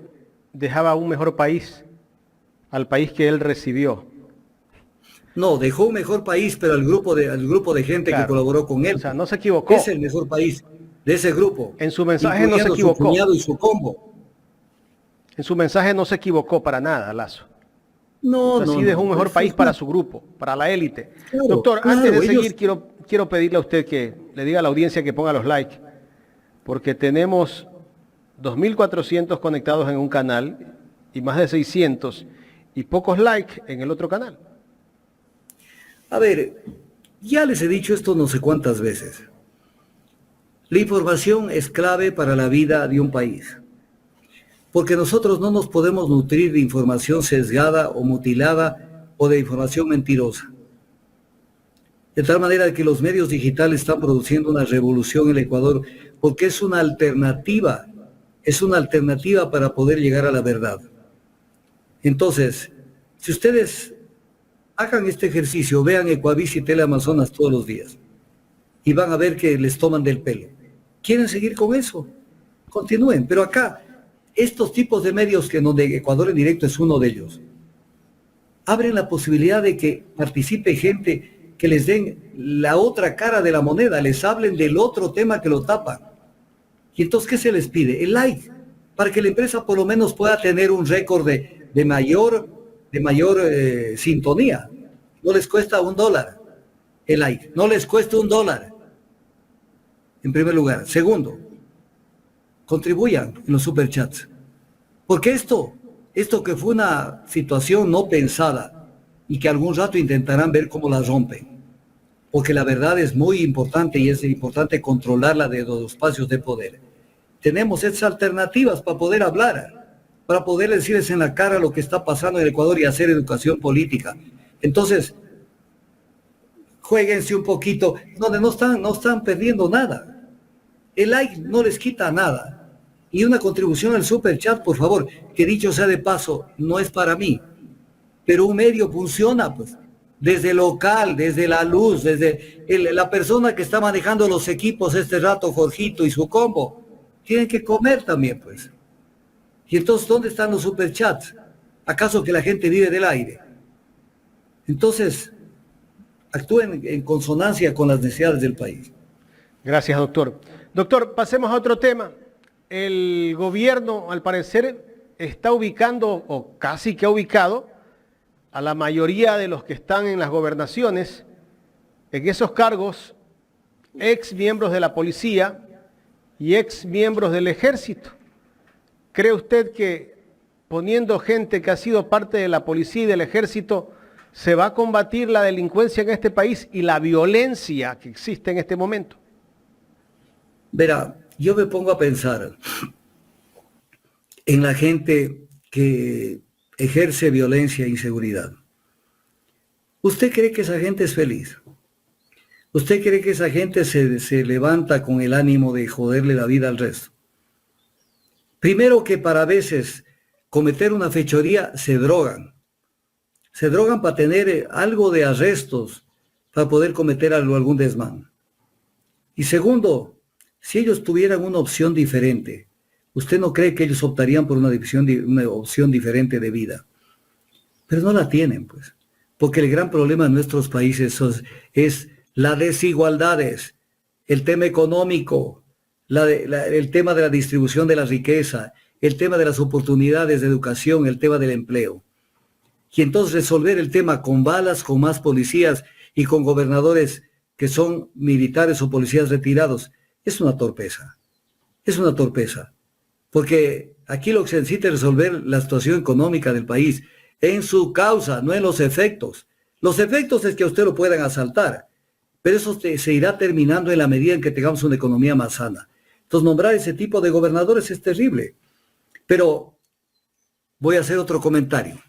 dejaba un mejor país al país que él recibió. no, dejó un mejor país, pero al grupo de gente Claro. que colaboró con él. O sea, no se equivocó. Es el mejor país de ese grupo. En su mensaje no se incluyendo equivocó. Su cuñado y su combo. En su mensaje no se equivocó para nada, Lasso. No, O sea, no. sí dejó un no, mejor pues, país no. para su grupo, para la élite. Claro, Doctor, claro, antes de ellos- seguir, quiero pedirle a usted que le diga a la audiencia que ponga los likes, porque tenemos 2.400 conectados en un canal y más de 600 y pocos likes en el otro canal. A ver, ya les he dicho esto no sé cuántas veces. La información es clave para la vida de un país. Porque nosotros no nos podemos nutrir de información sesgada o mutilada o de información mentirosa. De tal manera que los medios digitales están produciendo una revolución en el Ecuador porque es una alternativa para poder llegar a la verdad. Entonces, si ustedes hagan este ejercicio, vean Ecuavisa y Teleamazonas todos los días y van a ver que les toman del pelo. ¿Quieren seguir con eso? Continúen, pero acá, estos tipos de medios que donde Ecuador en directo es uno de ellos, abren la posibilidad de que participe gente que les den la otra cara de la moneda, les hablen del otro tema que lo tapan. Y entonces, ¿qué se les pide? El like, para que la empresa por lo menos pueda tener un récord de mayor sintonía. No les cuesta $1 el like, no les cuesta $1. en primer lugar. Segundo, contribuyan en los superchats. Porque esto que fue una situación no pensada y que algún rato intentarán ver cómo la rompen. Porque la verdad es muy importante y es importante controlarla de los espacios de poder. Tenemos esas alternativas para poder hablar, para poder decirles en la cara lo que está pasando en Ecuador y hacer educación política. Entonces, juéguense un poquito, donde no están perdiendo nada. El like no les quita nada. Y una contribución al super chat, por favor, que dicho sea de paso, no es para mí. Pero un medio funciona, pues, desde local, desde la luz, desde la persona que está manejando los equipos este rato, Jorgito y su combo, tienen que comer también, pues. Y entonces, ¿dónde están los superchats? ¿Acaso que la gente vive del aire? Entonces, actúen en consonancia con las necesidades del país. Gracias, doctor. Doctor, pasemos a otro tema. El gobierno, al parecer, está ubicando, o casi que ha ubicado, a la mayoría de los que están en las gobernaciones, en esos cargos, ex miembros de la policía y ex miembros del ejército. ¿Cree usted que poniendo gente que ha sido parte de la policía y del ejército, se va a combatir la delincuencia en este país y la violencia que existe en este momento? Verá, yo me pongo a pensar en la gente que ejerce violencia e inseguridad. ¿Usted cree que esa gente es feliz? ¿Usted cree que esa gente se levanta con el ánimo de joderle la vida al resto? Primero que para veces cometer una fechoría se drogan. Se drogan para tener algo de arrestos, para poder cometer algún desmán. Y segundo, si ellos tuvieran una opción diferente, ¿usted no cree que ellos optarían por una opción diferente de vida? Pero no la tienen, pues. Porque el gran problema en nuestros países es las desigualdades, el tema económico, el tema de la distribución de la riqueza, el tema de las oportunidades de educación, el tema del empleo. Y entonces resolver el tema con balas, con más policías y con gobernadores que son militares o policías retirados, es una torpeza. Es una torpeza. Porque aquí lo que se necesita es resolver la situación económica del país en su causa, no en los efectos. Los efectos es que a usted lo puedan asaltar, pero eso se irá terminando en la medida en que tengamos una economía más sana. Entonces, nombrar ese tipo de gobernadores es terrible. Pero voy a hacer otro comentario.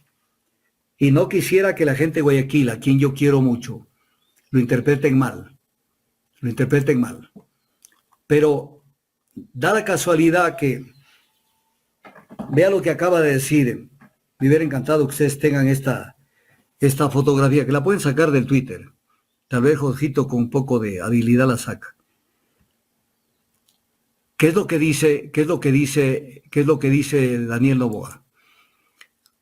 Y no quisiera que la gente de Guayaquil, a quien yo quiero mucho, lo interpreten mal. Lo interpreten mal. Pero da la casualidad que, vea lo que acaba de decir, me hubiera encantado que ustedes tengan esta fotografía, que la pueden sacar del Twitter. Tal vez Jorgito con un poco de habilidad la saca. ¿Qué es lo que dice Daniel Noboa?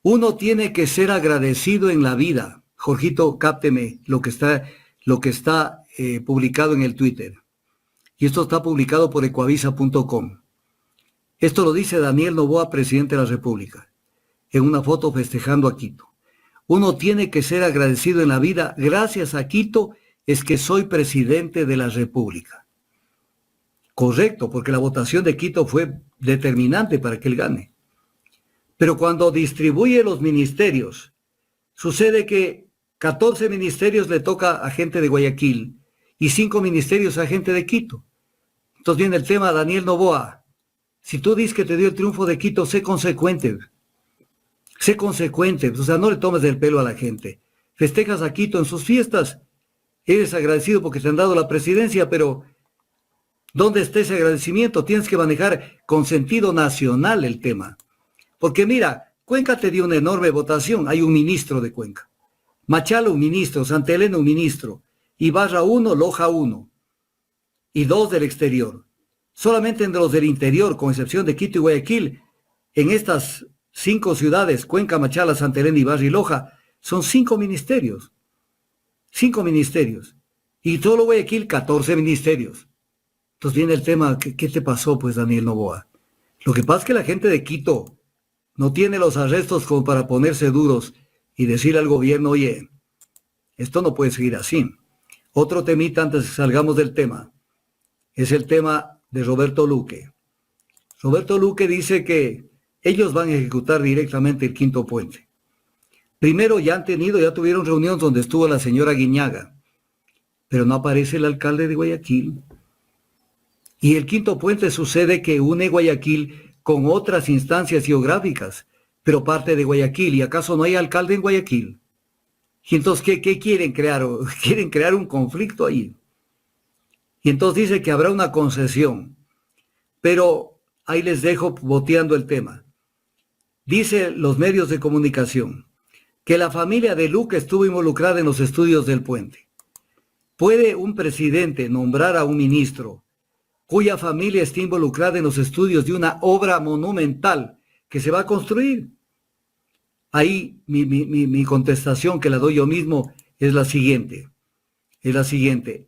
Uno tiene que ser agradecido en la vida. Jorgito, cápteme lo que está publicado en el Twitter. Y esto está publicado por ecuavisa.com. Esto lo dice Daniel Noboa, presidente de la República, en una foto festejando a Quito. Uno tiene que ser agradecido en la vida. Gracias a Quito es que soy presidente de la República. Correcto, porque la votación de Quito fue determinante para que él gane. Pero cuando distribuye los ministerios, sucede que 14 ministerios le toca a gente de Guayaquil y 5 ministerios a gente de Quito. Entonces viene el tema, Daniel Noboa. Si tú dices que te dio el triunfo de Quito, sé consecuente. Sé consecuente. O sea, no le tomes el pelo a la gente. Festejas a Quito en sus fiestas. Eres agradecido porque te han dado la presidencia, pero ¿dónde está ese agradecimiento? Tienes que manejar con sentido nacional el tema. Porque mira, Cuenca te dio una enorme votación. Hay un ministro de Cuenca. Machala un ministro, Santa Elena un ministro. Ibarra 1, Loja 1. Y 2 del exterior. Solamente entre los del interior, con excepción de Quito y Guayaquil, en estas 5 ciudades, Cuenca, Machala, Santa Elena, Ibarra y Loja, son 5 ministerios. 5 ministerios. Y solo Guayaquil, 14 ministerios. Entonces viene el tema, ¿qué te pasó, pues, Daniel Noboa? Lo que pasa es que la gente de Quito no tiene los arrestos como para ponerse duros y decirle al gobierno, oye, esto no puede seguir así. Otro temita antes de que salgamos del tema. es el tema de Roberto Luque. Roberto Luque dice que ellos van a ejecutar directamente el quinto puente. Primero ya tuvieron reunión donde estuvo la señora Guiñaga, pero no aparece el alcalde de Guayaquil. Y el quinto puente sucede que une Guayaquil con otras instancias geográficas, pero parte de Guayaquil. ¿Y acaso no hay alcalde en Guayaquil? Y entonces, ¿qué quieren crear? Quieren crear un conflicto ahí. Y entonces dice que habrá una concesión. Pero ahí les dejo boteando el tema. Dice los medios de comunicación que la familia de Luque estuvo involucrada en los estudios del puente. ¿Puede un presidente nombrar a un ministro cuya familia esté involucrada en los estudios de una obra monumental que se va a construir? Ahí mi contestación, que la doy yo mismo, es la siguiente.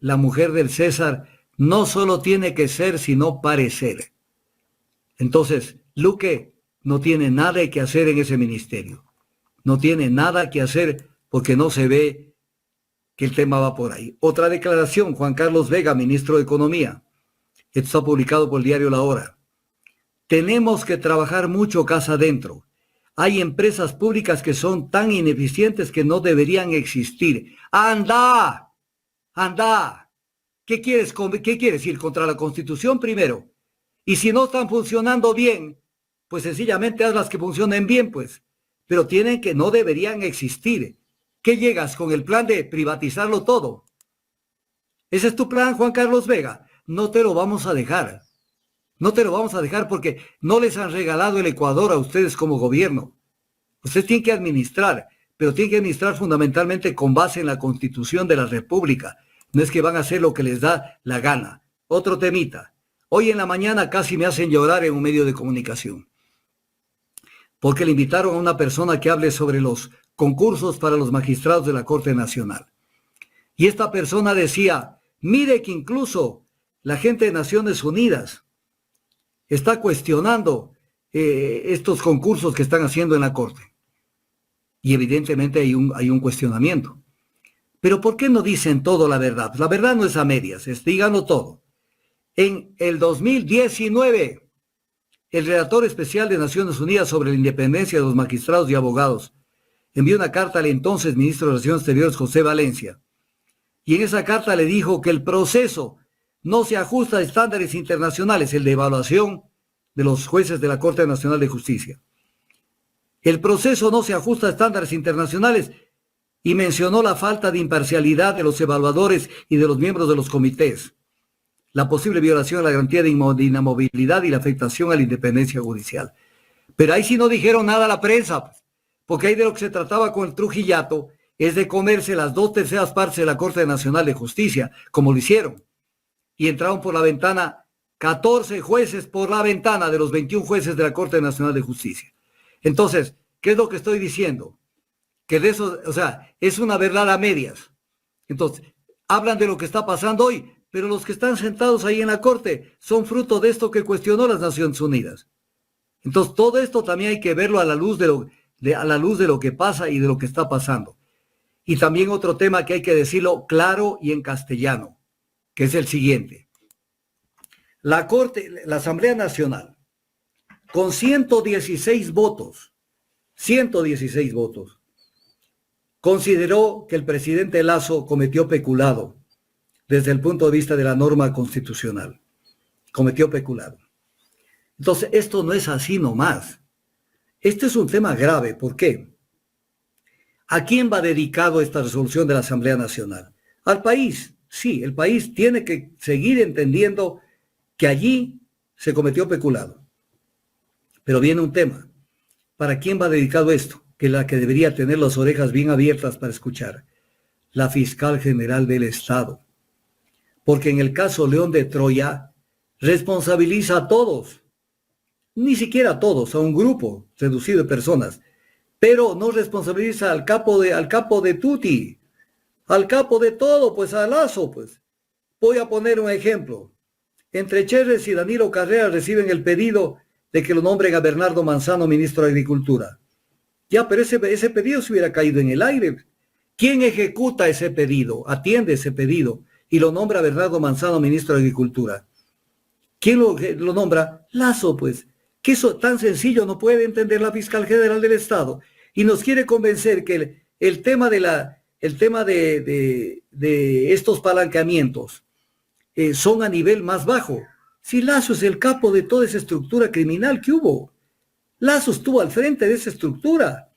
La mujer del César no solo tiene que ser, sino parecer. Entonces, Luque no tiene nada que hacer en ese ministerio. No tiene nada que hacer porque no se ve que el tema va por ahí. Otra declaración, Juan Carlos Vega, ministro de Economía. Esto está publicado por el diario La Hora. Tenemos que trabajar mucho casa adentro. Hay empresas públicas que son tan ineficientes que no deberían existir. ¡Anda! ¡Anda! ¿Qué quieres ir contra la Constitución primero? Y si no están funcionando bien, pues sencillamente haz las que funcionen bien, pues. Pero no deberían existir. ¿Qué llegas con el plan de privatizarlo todo? ¿Ese es tu plan, Juan Carlos Vega? No te lo vamos a dejar. No te lo vamos a dejar porque no les han regalado el Ecuador a ustedes como gobierno. Ustedes tienen que administrar, pero tienen que administrar fundamentalmente con base en la Constitución de la República. No es que van a hacer lo que les da la gana. Otro temita. Hoy en la mañana casi me hacen llorar en un medio de comunicación, porque le invitaron a una persona que hable sobre los concursos para los magistrados de la Corte Nacional. Y esta persona decía, mire que incluso la gente de Naciones Unidas está cuestionando estos concursos que están haciendo en la Corte. Y evidentemente hay un cuestionamiento. Pero ¿por qué no dicen todo la verdad? La verdad no es a medias, díganlo todo. En el 2019, el relator especial de Naciones Unidas sobre la independencia de los magistrados y abogados envió una carta al entonces ministro de Relaciones Exteriores, José Valencia. Y en esa carta le dijo que el proceso no se ajusta a estándares internacionales, el de evaluación de los jueces de la Corte Nacional de Justicia. El proceso no se ajusta a estándares internacionales y mencionó la falta de imparcialidad de los evaluadores y de los miembros de los comités, la posible violación a la garantía de inamovilidad y la afectación a la independencia judicial. Pero ahí sí no dijeron nada a la prensa, porque ahí de lo que se trataba con el Trujillato es de comerse las 2/3 partes de la Corte Nacional de Justicia, como lo hicieron. Y entraron por la ventana 14 jueces por la ventana de los 21 jueces de la Corte Nacional de Justicia. Entonces, ¿qué es lo que estoy diciendo? Que de eso, es una verdad a medias. Entonces, hablan de lo que está pasando hoy, pero los que están sentados ahí en la Corte son fruto de esto que cuestionó las Naciones Unidas. Entonces, todo esto también hay que verlo a la luz de lo que pasa y de lo que está pasando. Y también otro tema que hay que decirlo claro y en castellano, que es el siguiente. La Asamblea Nacional, con 116 votos, consideró que el presidente Lasso cometió peculado desde el punto de vista de la norma constitucional. Cometió peculado. Entonces, esto no es así nomás. Este es un tema grave. ¿Por qué? ¿A quién va dedicado esta resolución de la Asamblea Nacional? Al país. Sí, el país tiene que seguir entendiendo que allí se cometió peculado. Pero viene un tema. ¿Para quién va dedicado esto? Que la que debería tener las orejas bien abiertas para escuchar. La fiscal general del Estado. Porque en el caso León de Troya, responsabiliza a todos. Ni siquiera a todos, a un grupo reducido de personas. Pero no responsabiliza al capo de Tuti, al capo de todo, pues a Lasso, pues. Voy a poner un ejemplo. Entre Cherres y Danilo Carrera reciben el pedido de que lo nombren a Bernardo Manzano ministro de Agricultura. Ya, pero ese pedido se hubiera caído en el aire. ¿Quién ejecuta ese pedido? Atiende ese pedido y lo nombra a Bernardo Manzano ministro de Agricultura. ¿Quién lo nombra? Lazo, pues. Que eso tan sencillo no puede entender la fiscal general del Estado y nos quiere convencer que el tema de estos palancamientos son a nivel más bajo. Si Lazo es el capo de toda esa estructura criminal que hubo. Lazo estuvo al frente de esa estructura.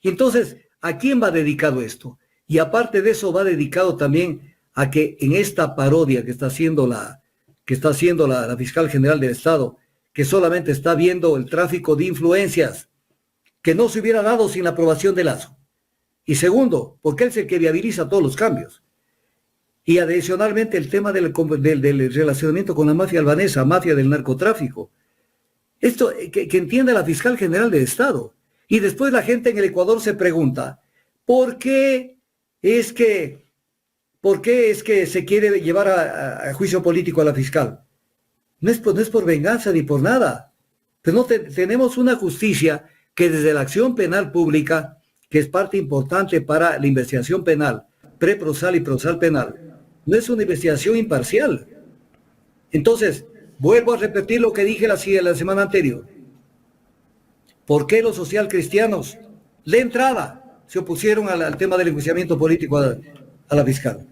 Y entonces, ¿a quién va dedicado esto? Y aparte de eso, va dedicado también a que en esta parodia que está haciendo la fiscal general del Estado, que solamente está viendo el tráfico de influencias, que no se hubiera dado sin la aprobación de Lazo. Y segundo, porque él es el que viabiliza todos los cambios. Y adicionalmente el tema del relacionamiento con la mafia albanesa, mafia del narcotráfico. Esto que entienda la fiscal general del Estado. Y después la gente en el Ecuador se pregunta, ¿por qué es que se quiere llevar a juicio político a la fiscal? No es por venganza ni por nada. Pero no tenemos una justicia que desde la acción penal pública, que es parte importante para la investigación penal, preprocesal y procesal penal, no es una investigación imparcial. Entonces, vuelvo a repetir lo que dije la semana anterior. ¿Por qué los socialcristianos de entrada se opusieron al tema del enjuiciamiento político a la fiscal?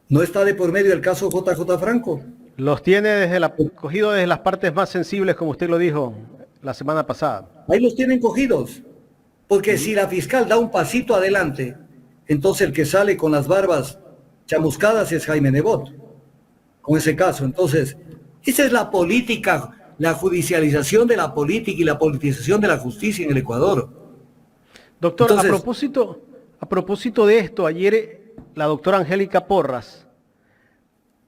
¿No está de por medio el caso JJ Franco? Los tiene cogido desde las partes más sensibles, como usted lo dijo la semana pasada. Ahí los tienen cogidos. Porque si la fiscal da un pasito adelante, entonces el que sale con las barbas chamuscadas es Jaime Nebot. Con ese caso. Entonces, esa es la política, la judicialización de la política y la politización de la justicia en el Ecuador. Doctor, Entonces, a propósito de esto, ayer la doctora Angélica Porras,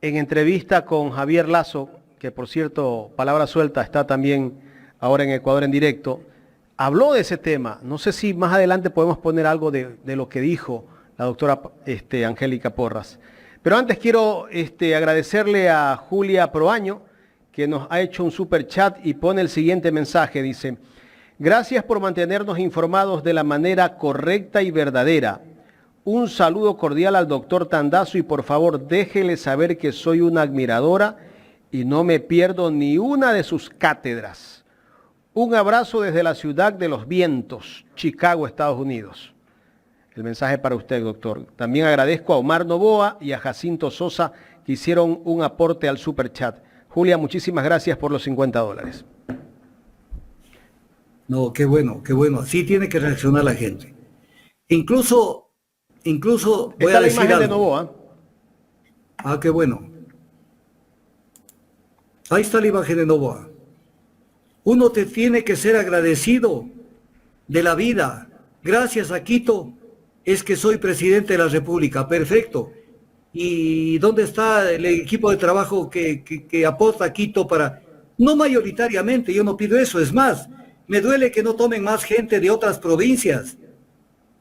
en entrevista con Javier Lazo, que por cierto, palabra suelta, está también ahora en Ecuador en directo, habló de ese tema. No sé si más adelante podemos poner algo de lo que dijo la doctora Angélica Porras. Pero antes quiero agradecerle a Julia Proaño, que nos ha hecho un super chat y pone el siguiente mensaje. Dice, gracias por mantenernos informados de la manera correcta y verdadera. Un saludo cordial al doctor Tandazo y por favor déjele saber que soy una admiradora y no me pierdo ni una de sus cátedras. Un abrazo desde la ciudad de los vientos, Chicago, Estados Unidos. El mensaje para usted, doctor. También agradezco a Omar Novoa y a Jacinto Sosa que hicieron un aporte al super chat. Julia, muchísimas gracias por los $50. No, qué bueno, qué bueno. Así tiene que reaccionar la gente. Incluso voy a decir algo. De Novoa. Ah, qué bueno. Ahí está la imagen de Novoa. Uno te tiene que ser agradecido de la vida. Gracias a Quito es que soy presidente de la República. Perfecto. ¿Y dónde está el equipo de trabajo que aporta a Quito para...? No mayoritariamente, yo no pido eso. Es más, me duele que no tomen más gente de otras provincias.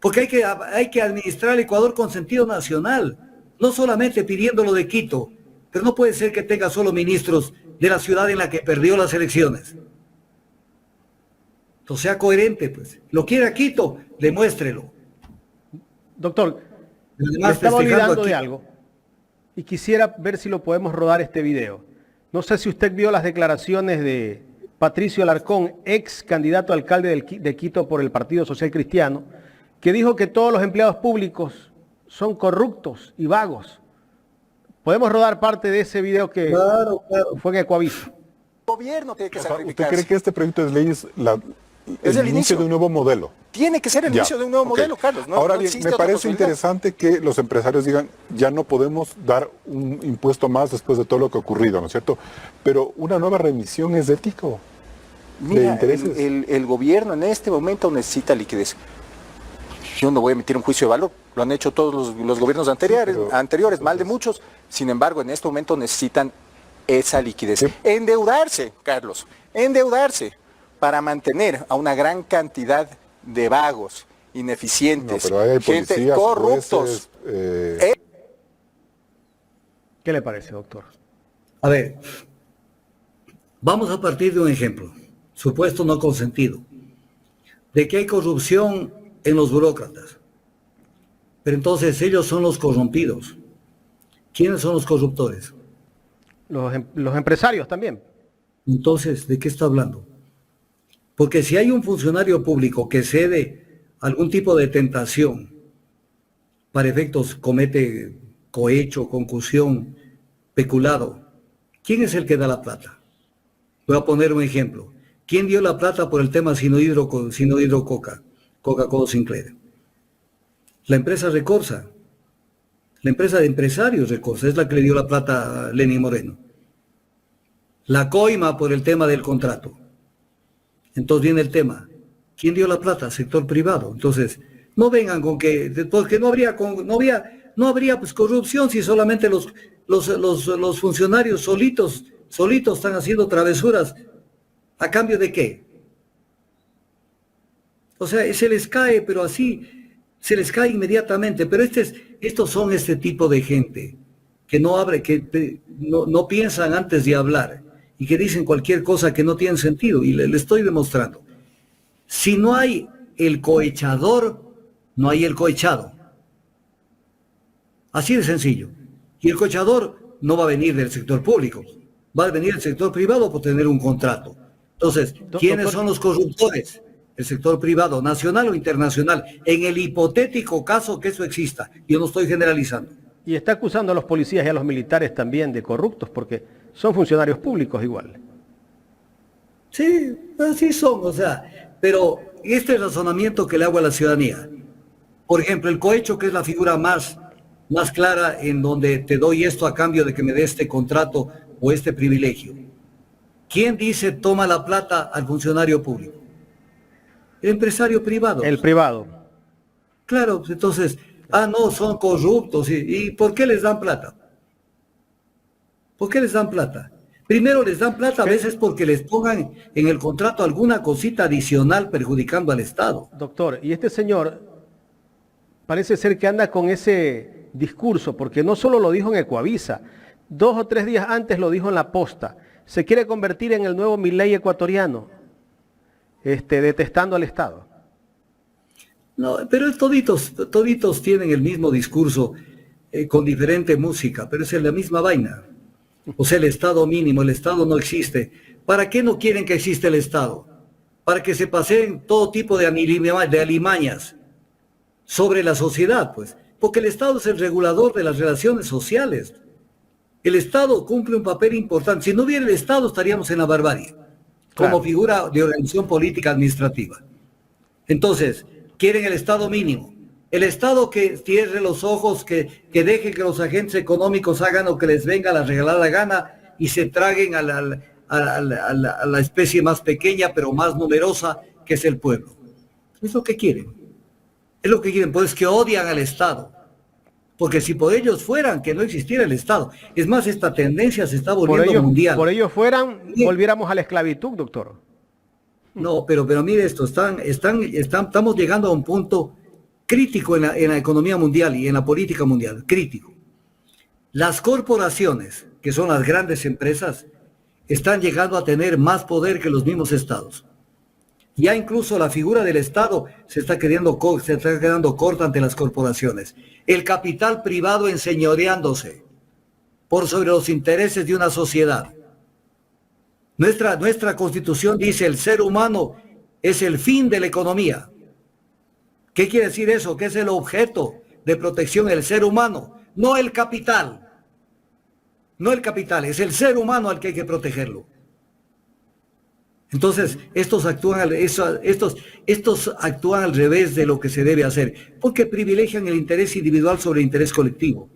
Porque hay que administrar el Ecuador con sentido nacional. No solamente pidiéndolo de Quito. Pero no puede ser que tenga solo ministros de la ciudad en la que perdió las elecciones. Entonces sea coherente, pues. ¿Lo quiere a Quito? Demuéstrelo. Doctor, me estaba olvidando de algo y quisiera ver si lo podemos rodar este video. No sé si usted vio las declaraciones de Patricio Alarcón, ex candidato a alcalde de Quito por el Partido Social Cristiano, que dijo que todos los empleados públicos son corruptos y vagos. Podemos rodar parte de ese video que fue en Ecoaviso. Gobierno tiene que sacrificarse. ¿Usted cree que este proyecto de ley es el inicio de un nuevo modelo? Tiene que ser el inicio de un nuevo modelo, Carlos. No, ahora no bien, me parece interesante que los empresarios digan, ya no podemos dar un impuesto más después de todo lo que ha ocurrido, ¿no es cierto? Pero una nueva remisión es ético. Mira, de intereses. El gobierno en este momento necesita liquidez. Yo no voy a emitir un juicio de valor, lo han hecho todos los gobiernos anteriores, mal de muchos. Sin embargo, en este momento necesitan esa liquidez. Sí. Endeudarse, Carlos, endeudarse para mantener a una gran cantidad de vagos, ineficientes, no, pero hay gente corruptos. ¿Qué le parece, doctor? A ver, vamos a partir de un ejemplo, supuesto no consentido, de que hay corrupción en los burócratas. Pero entonces ellos son los corrompidos. ¿Quiénes son los corruptores? Los empresarios también. Entonces, ¿de qué está hablando? Porque si hay un funcionario público que cede algún tipo de tentación, para efectos comete cohecho, concusión, peculado, ¿quién es el que da la plata? Voy a poner un ejemplo. ¿Quién dio la plata por el tema Sinohydro Coca-Cola Sinclair? La empresa Recorsa. La empresa de empresarios Recorsa es la que le dio la plata a Lenín Moreno. La coima por el tema del contrato. Entonces viene el tema. ¿Quién dio la plata? Sector privado. Entonces, no vengan con que, porque no habría pues corrupción si solamente los funcionarios solitos están haciendo travesuras. ¿A cambio de qué? O sea, se les cae, pero así, se les cae inmediatamente. Pero estos son este tipo de gente que no piensan antes de hablar y que dicen cualquier cosa que no tiene sentido. Y le estoy demostrando. Si no hay el cohechador, no hay el cohechado. Así de sencillo. Y el cohechador no va a venir del sector público, va a venir del sector privado por tener un contrato. Entonces, ¿quiénes son los corruptores? El sector privado, nacional o internacional, en el hipotético caso que eso exista. Yo no estoy generalizando. Y está acusando a los policías y a los militares también de corruptos, porque son funcionarios públicos igual. Sí, así son, o sea, pero este razonamiento que le hago a la ciudadanía, por ejemplo, el cohecho, que es la figura más clara en donde te doy esto a cambio de que me dé este contrato o este privilegio. ¿Quién dice toma la plata al funcionario público? El empresario privado. El privado. Claro, pues entonces, no, son corruptos. ¿Y por qué les dan plata? ¿Por qué les dan plata? Primero les dan plata a veces porque les pongan en el contrato alguna cosita adicional perjudicando al Estado. Doctor, y este señor parece ser que anda con ese discurso, porque no solo lo dijo en Ecuavisa, 2 o 3 días antes lo dijo en La Posta. Se quiere convertir en el nuevo Milei ecuatoriano, detestando al Estado. No, pero toditos tienen el mismo discurso, con diferente música, pero es la misma vaina. O sea, el Estado mínimo, el Estado no existe. ¿Para qué no quieren que exista el Estado? Para que se paseen todo tipo de alimañas sobre la sociedad, pues. Porque el Estado es el regulador de las relaciones sociales. El Estado cumple un papel importante. Si no hubiera el Estado, estaríamos en la barbarie, como figura de organización política administrativa. Entonces, quieren el Estado mínimo. El Estado que cierre los ojos, que deje que los agentes económicos hagan lo que les venga a la regalada gana y se traguen a la especie más pequeña, pero más numerosa, que es el pueblo. Es lo que quieren. Es lo que quieren, pues que odian al Estado. Porque si por ellos fueran, que no existiera el Estado. Es más, esta tendencia se está volviendo mundial. Por ellos fueran, volviéramos a la esclavitud, doctor. No, pero mire esto, estamos llegando a un punto crítico en la economía mundial y en la política mundial, crítico. Las corporaciones, que son las grandes empresas, están llegando a tener más poder que los mismos estados. Ya incluso la figura del Estado se está quedando corta ante las corporaciones. El capital privado enseñoreándose por sobre los intereses de una sociedad. Nuestra Constitución dice el ser humano es el fin de la economía. ¿Qué quiere decir eso? Que es el objeto de protección el ser humano, no el capital. No el capital, es el ser humano al que hay que protegerlo. Entonces, estos actúan al revés de lo que se debe hacer, porque privilegian el interés individual sobre el interés colectivo.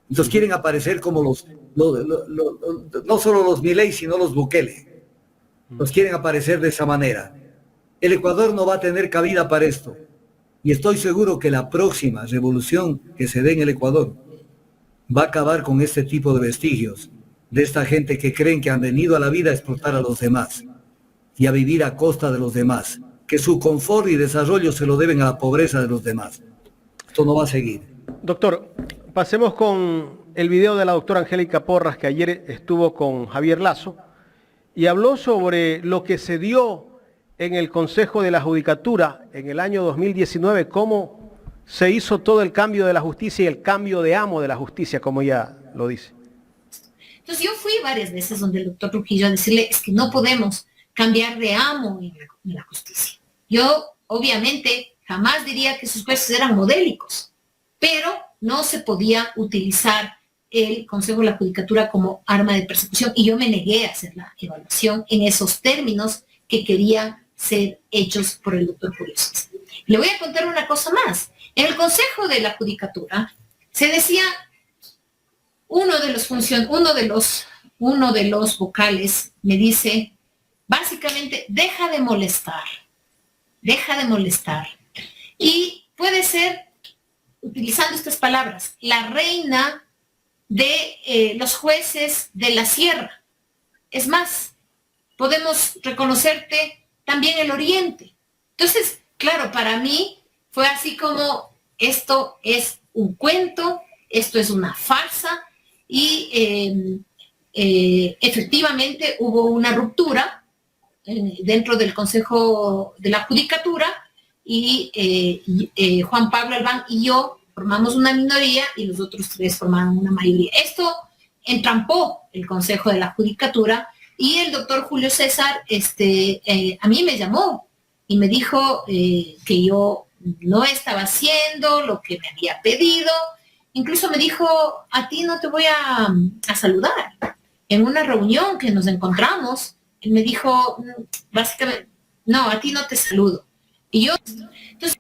Entonces quieren aparecer como no solo los Milei, sino los Bukele. Los quieren aparecer de esa manera. El Ecuador no va a tener cabida para esto. Y estoy seguro que la próxima revolución que se dé en el Ecuador va a acabar con este tipo de vestigios de esta gente que creen que han venido a la vida a explotar a los demás y a vivir a costa de los demás, que su confort y desarrollo se lo deben a la pobreza de los demás. Esto no va a seguir. Doctor, pasemos con el video de la doctora Angélica Porras, que ayer estuvo con Javier Lazo y habló sobre lo que se dio en el Consejo de la Judicatura en el año 2019, cómo se hizo todo el cambio de la justicia y el cambio de amo de la justicia, como ella lo dice. Entonces yo fui varias veces donde el doctor Trujillo a decirle, es que no podemos cambiar de amo en la justicia. Yo, obviamente, jamás diría que sus jueces eran modélicos, pero no se podía utilizar el Consejo de la Judicatura como arma de persecución y yo me negué a hacer la evaluación en esos términos que querían ser hechos por el doctor Julio César. Le voy a contar una cosa más. En el Consejo de la Judicatura se decía, uno de los vocales me dice, básicamente, deja de molestar. Y puede ser, utilizando estas palabras, la reina de los jueces de la sierra. Es más, podemos reconocerte también el oriente. Entonces, claro, para mí fue así como, esto es un cuento, esto es una farsa, y efectivamente hubo una ruptura dentro del Consejo de la Judicatura y Juan Pablo Albán y yo formamos una minoría y los otros 3 formaron una mayoría. Esto entrampó el Consejo de la Judicatura y el doctor Julio César a mí me llamó y me dijo que yo no estaba haciendo lo que me había pedido. Incluso me dijo, a ti no te voy a saludar. En una reunión que nos encontramos, él me dijo, básicamente, no, a ti no te saludo. Y yo, entonces...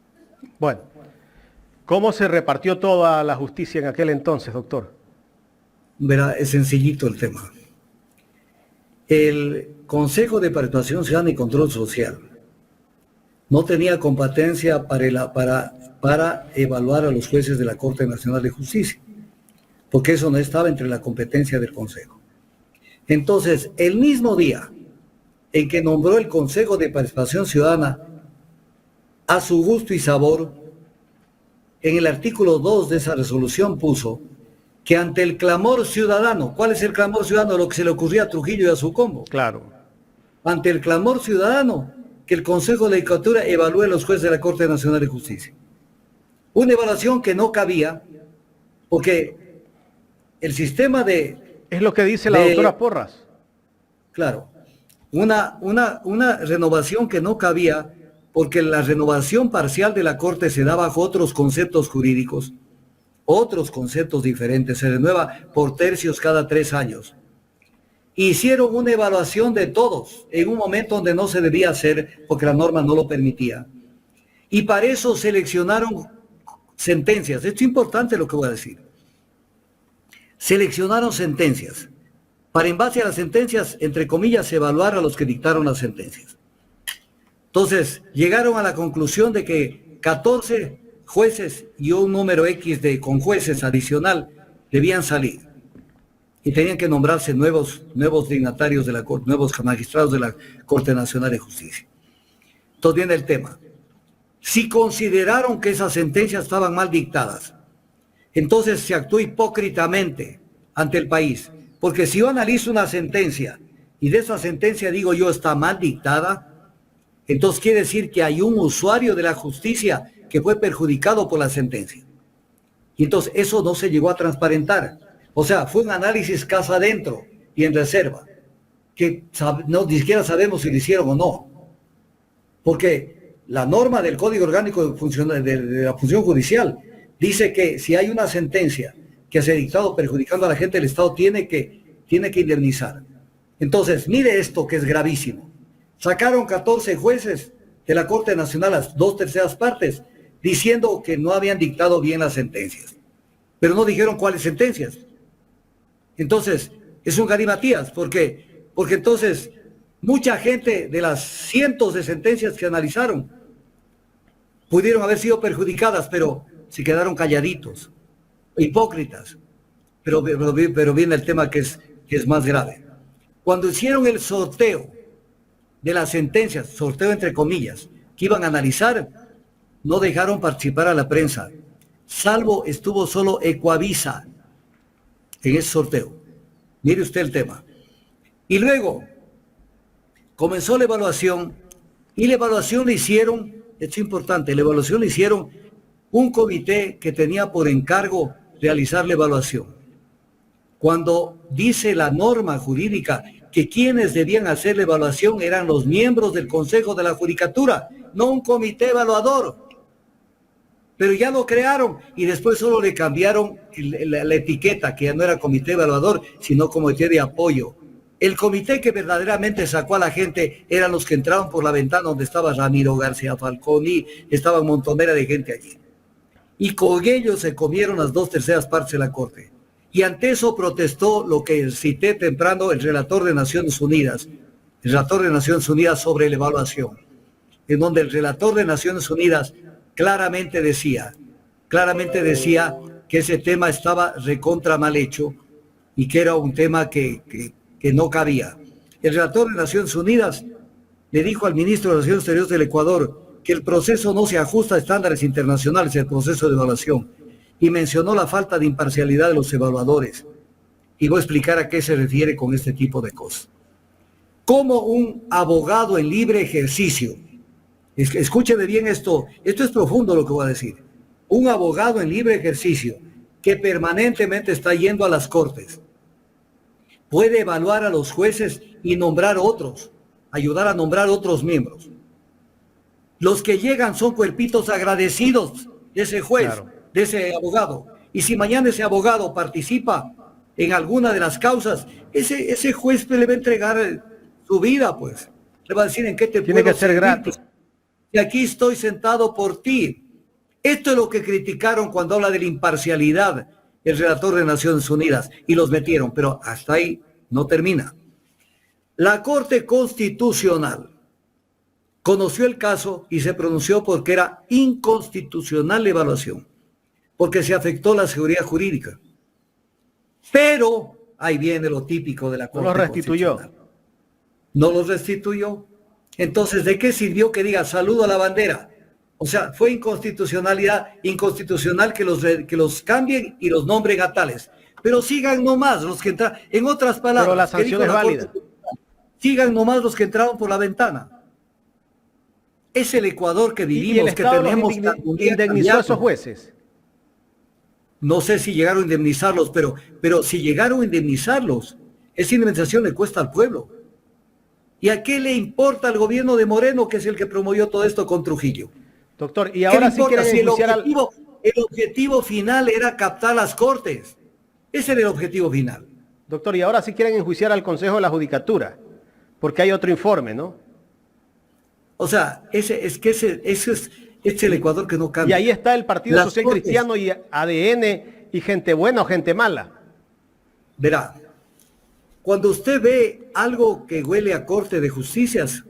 Bueno, ¿cómo se repartió toda la justicia en aquel entonces, doctor? Verá, es sencillito el tema. El Consejo de Participación Ciudadana y Control Social no tenía competencia para evaluar a los jueces de la Corte Nacional de Justicia, porque eso no estaba entre la competencia del Consejo. Entonces, el mismo día en que nombró el Consejo de Participación Ciudadana a su gusto y sabor, en el artículo 2 de esa resolución puso que ante el clamor ciudadano, ¿cuál es el clamor ciudadano? Lo que se le ocurría a Trujillo y a su combo. Claro. Ante el clamor ciudadano, que el Consejo de la Judicatura evalúe a los jueces de la Corte Nacional de Justicia. Una evaluación que no cabía, porque el sistema de... Es lo que dice la doctora Porras. Claro. Una renovación que no cabía, porque la renovación parcial de la Corte se da bajo otros conceptos jurídicos, otros conceptos diferentes, se renueva por tercios cada 3 años. Hicieron una evaluación de todos en un momento donde no se debía hacer porque la norma no lo permitía. Y para eso seleccionaron sentencias. Esto es importante lo que voy a decir. Seleccionaron sentencias para en base a las sentencias, entre comillas, evaluar a los que dictaron las sentencias. Entonces, llegaron a la conclusión de que 14 jueces y un número X de conjueces adicional debían salir. Y tenían que nombrarse nuevos dignatarios de la Corte, nuevos magistrados de la Corte Nacional de Justicia. Entonces viene el tema. Si consideraron que esas sentencias estaban mal dictadas, entonces se actuó hipócritamente ante el país. Porque si yo analizo una sentencia y de esa sentencia digo yo está mal dictada, entonces quiere decir que hay un usuario de la justicia que fue perjudicado por la sentencia. Y entonces eso no se llegó a transparentar. O sea, fue un análisis casa adentro y en reserva, que ni siquiera sabemos si lo hicieron o no. Porque la norma del Código Orgánico de la Función Judicial dice que si hay una sentencia que se ha dictado perjudicando a la gente, el Estado tiene que indemnizar. Entonces, mire esto que es gravísimo. Sacaron 14 jueces de la Corte Nacional, las 2/3 partes, diciendo que no habían dictado bien las sentencias. Pero no dijeron cuáles sentencias. Entonces, es un galimatías, porque entonces mucha gente de las cientos de sentencias que analizaron pudieron haber sido perjudicadas, pero se quedaron calladitos, hipócritas. Pero viene el tema que es más grave. Cuando hicieron el sorteo de las sentencias, sorteo entre comillas, que iban a analizar, no dejaron participar a la prensa, salvo estuvo solo Ecuavisa en ese sorteo. Mire usted el tema. Y luego comenzó la evaluación, y la evaluación le hicieron, esto es importante, la evaluación le hicieron un comité que tenía por encargo realizar la evaluación. cuando dice la norma jurídica que quienes debían hacer la evaluación eran los miembros del Consejo de la Judicatura, no un comité evaluador. Pero ya lo crearon y después solo le cambiaron la etiqueta, que ya no era comité evaluador, sino comité de apoyo. El comité que verdaderamente sacó a la gente eran los que entraban por la ventana donde estaba Ramiro García Falconi, estaba montonera de gente allí. Y con ellos se comieron las 2/3 partes de la Corte. Y ante eso protestó lo que cité temprano el relator de Naciones Unidas, sobre la evaluación, en donde el relator de Naciones Unidas claramente decía que ese tema estaba recontra mal hecho y que era un tema que no cabía. El relator de Naciones Unidas le dijo al ministro de Relaciones Exteriores del Ecuador que el proceso no se ajusta a estándares internacionales, el proceso de evaluación, y mencionó la falta de imparcialidad de los evaluadores. Y voy a explicar a qué se refiere con este tipo de cosas. Como un abogado en libre ejercicio, escúcheme bien esto es profundo lo que voy a decir, un abogado en libre ejercicio que permanentemente está yendo a las cortes, puede evaluar a los jueces y nombrar otros, ayudar a nombrar otros miembros. Los que llegan son cuerpitos agradecidos de ese juez, claro, de ese abogado. Y si mañana ese abogado participa en alguna de las causas, ese juez le va a entregar su vida, pues. Le va a decir en qué te tiene puedo que ser gratis. Y aquí estoy sentado por ti. Esto es lo que criticaron cuando habla de la imparcialidad el relator de Naciones Unidas y los metieron, pero hasta ahí no termina. La Corte Constitucional conoció el caso y se pronunció porque era inconstitucional la evaluación, porque se afectó la seguridad jurídica. Pero ahí viene lo típico de la Corte Constitucional. No los restituyó. Entonces, ¿de qué sirvió que diga saludo a la bandera? O sea, fue inconstitucional que los cambien y los nombren a tales. Pero sigan nomás los que entraron. En otras palabras, pero la sanción es válida. Sigan nomás los que entraron por la ventana. Es el Ecuador que vivimos, que tenemos. ¿Indemnizó a esos jueces? No sé si llegaron a indemnizarlos, pero si llegaron a indemnizarlos, esa indemnización le cuesta al pueblo. ¿Y a qué le importa al gobierno de Moreno, que es el que promovió todo esto con Trujillo? Doctor, y ahora sí quieren enjuiciar el objetivo final era captar las cortes. Ese era el objetivo final. Doctor, y ahora sí quieren enjuiciar al Consejo de la Judicatura, porque hay otro informe, ¿no? O sea, ese es el Ecuador que no cambia. Y ahí está el Partido Social Cristiano y ADN y gente buena o gente mala. Verá, cuando usted ve algo que huele a Corte de Justicias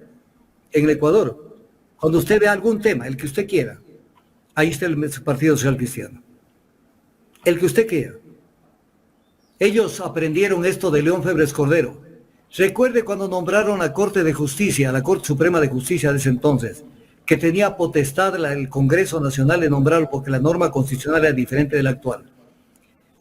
en el Ecuador, cuando usted ve algún tema, el que usted quiera, ahí está el Partido Social Cristiano. El que usted quiera. Ellos aprendieron esto de León Febres Cordero. Recuerde cuando nombraron a Corte de Justicia, la Corte Suprema de Justicia de ese entonces, que tenía potestad el Congreso Nacional de nombrarlo porque la norma constitucional era diferente de la actual.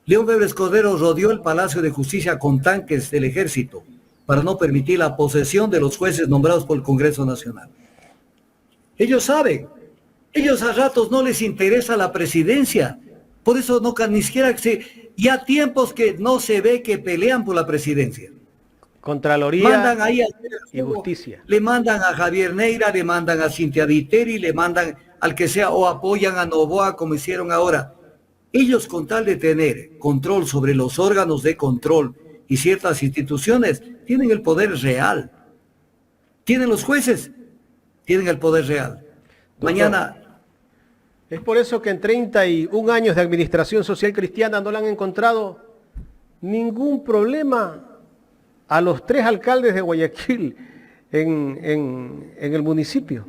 León Febres Cordero rodeó el Palacio de Justicia con tanques del ejército para no permitir la posesión de los jueces nombrados por el Congreso Nacional. Ellos saben, ellos a ratos no les interesa la presidencia, por eso ni siquiera ya tiempos que no se ve que pelean por la presidencia. Contraloría mandan ahí y Justicia. Le mandan a Javier Neira, le mandan a Cintia Viteri, le mandan al que sea, o apoyan a Noboa como hicieron ahora. Ellos, con tal de tener control sobre los órganos de control y ciertas instituciones, tienen el poder real. Tienen los jueces, tienen el poder real. Doctor, mañana... Es por eso que en 31 años de administración social cristiana no le han encontrado ningún problema a los 3 alcaldes de Guayaquil en el municipio.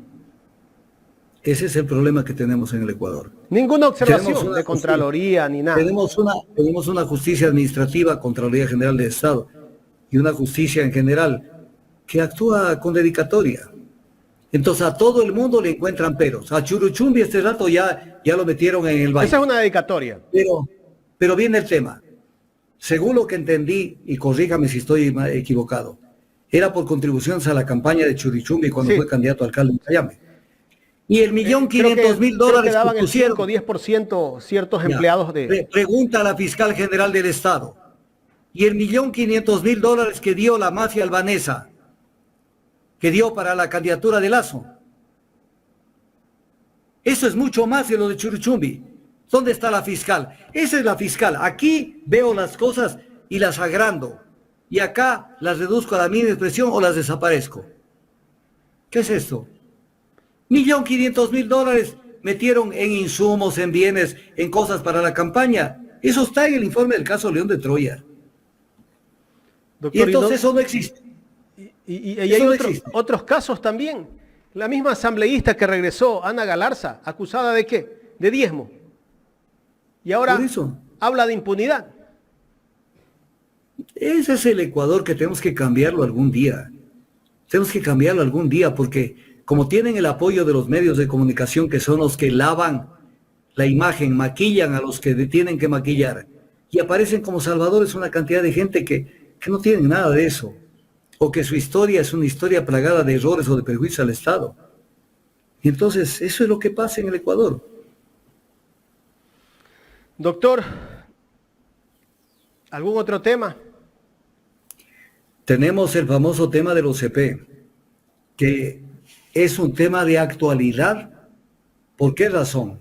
Ese es el problema que tenemos en el Ecuador. Ninguna observación de Contraloría ni nada. Tenemos una justicia administrativa, Contraloría General de Estado, y una justicia en general que actúa con dedicatoria. Entonces a todo el mundo le encuentran peros. A Churuchumbi este rato ya lo metieron en el baile. Esa es una dedicatoria. Pero viene el tema. Según lo que entendí, y corríjame si estoy equivocado, era por contribuciones a la campaña de Churichumbi cuando fue candidato a alcalde de Cayambe. Y el $1.500.000 que daban que el pusieron, 5 o 10% ciertos empleados de... Pregunta a la fiscal general del Estado. y el $1.500.000 que dio la mafia albanesa, que dio para la candidatura de Lazo. Eso es mucho más de lo de Churuchumbi. ¿Dónde está la fiscal? Esa es la fiscal. Aquí veo las cosas y las agrando. Y acá las reduzco a la mínima expresión o las desaparezco. ¿Qué es esto? $1.500.000 metieron en insumos, en bienes, en cosas para la campaña. Eso está en el informe del caso León de Troya. Doctor, y entonces eso no existe. Y hay otros casos también. La misma asambleísta que regresó, Ana Galarza, acusada ¿de qué? De diezmo. Y ahora habla de impunidad. Ese es el Ecuador que tenemos que cambiarlo algún día. Tenemos que cambiarlo algún día porque como tienen el apoyo de los medios de comunicación que son los que lavan la imagen, maquillan a los que tienen que maquillar y aparecen como salvadores una cantidad de gente que no tienen nada de eso o que su historia es una historia plagada de errores o de perjuicios al Estado. Y entonces eso es lo que pasa en el Ecuador. Doctor, ¿algún otro tema? Tenemos el famoso tema del OCP, que es un tema de actualidad. ¿Por qué razón?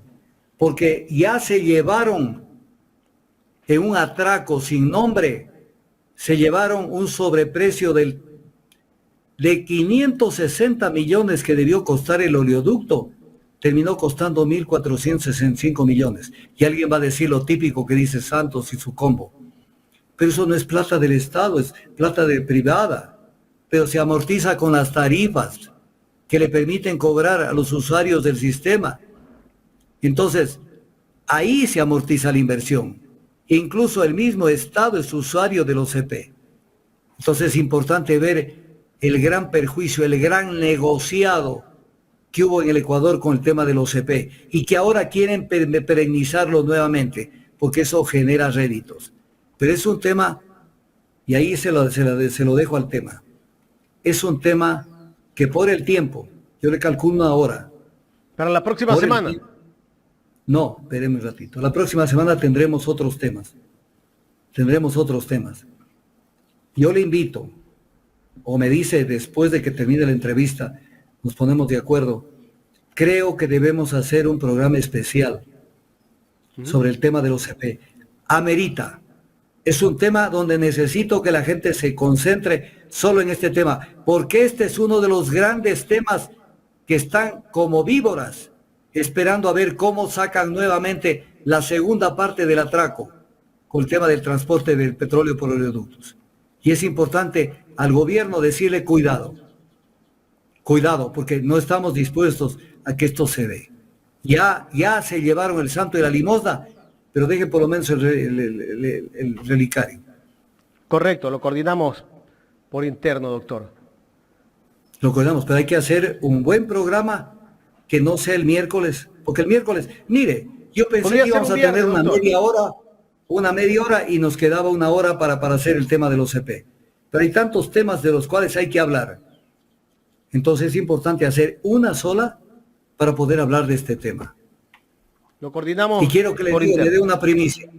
Porque ya se llevaron en un atraco sin nombre, se llevaron un sobreprecio de 560 millones que debió costar el oleoducto, terminó costando 1.465 millones. Y alguien va a decir lo típico que dice Santos y su combo. Pero eso no es plata del Estado, es plata de privada. Pero se amortiza con las tarifas que le permiten cobrar a los usuarios del sistema. Entonces, ahí se amortiza la inversión. Incluso el mismo Estado es usuario del OCP. Entonces es importante ver el gran perjuicio, el gran negociado que hubo en el Ecuador con el tema del OCP y que ahora quieren perennizarlo nuevamente, porque eso genera réditos. Pero es un tema, y ahí se lo dejo al tema, es un tema que por el tiempo, yo le calculo una hora. ¿Para la próxima semana? No, esperemos un ratito. La próxima semana tendremos otros temas. Yo le invito, o me dice después de que termine la entrevista, nos ponemos de acuerdo. Creo que debemos hacer un programa especial sobre el tema del OCP. Amerita. Es un tema donde necesito que la gente se concentre solo en este tema, porque este es uno de los grandes temas que están como víboras, esperando a ver cómo sacan nuevamente la segunda parte del atraco con el tema del transporte del petróleo por oleoductos. Y es importante al gobierno decirle cuidado, porque no estamos dispuestos a que esto se dé. Ya se llevaron el santo y la limosna, pero dejen por lo menos el relicario. Correcto, lo coordinamos por interno, doctor. Lo coordinamos, pero hay que hacer un buen programa que no sea el miércoles, porque el miércoles, mire, yo pensé que íbamos a tener una media hora y nos quedaba una hora para hacer el tema del OCP. Pero hay tantos temas de los cuales hay que hablar. Entonces es importante hacer una sola para poder hablar de este tema. Lo coordinamos. Y quiero que le dé una primicia.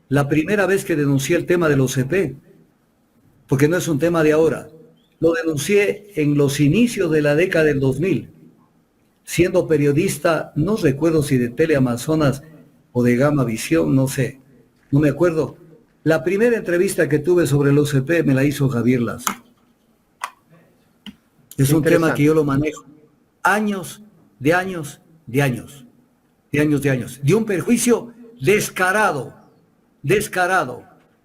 La primera vez que denuncié el tema del OCP, porque no es un tema de ahora, lo denuncié en los inicios de la década del 2000, siendo periodista, no recuerdo si de Teleamazonas o de Gama Visión, no sé, no me acuerdo. La primera entrevista que tuve sobre el OCP me la hizo Javier Lazo. Es un tema que yo lo manejo años, de un perjuicio descarado,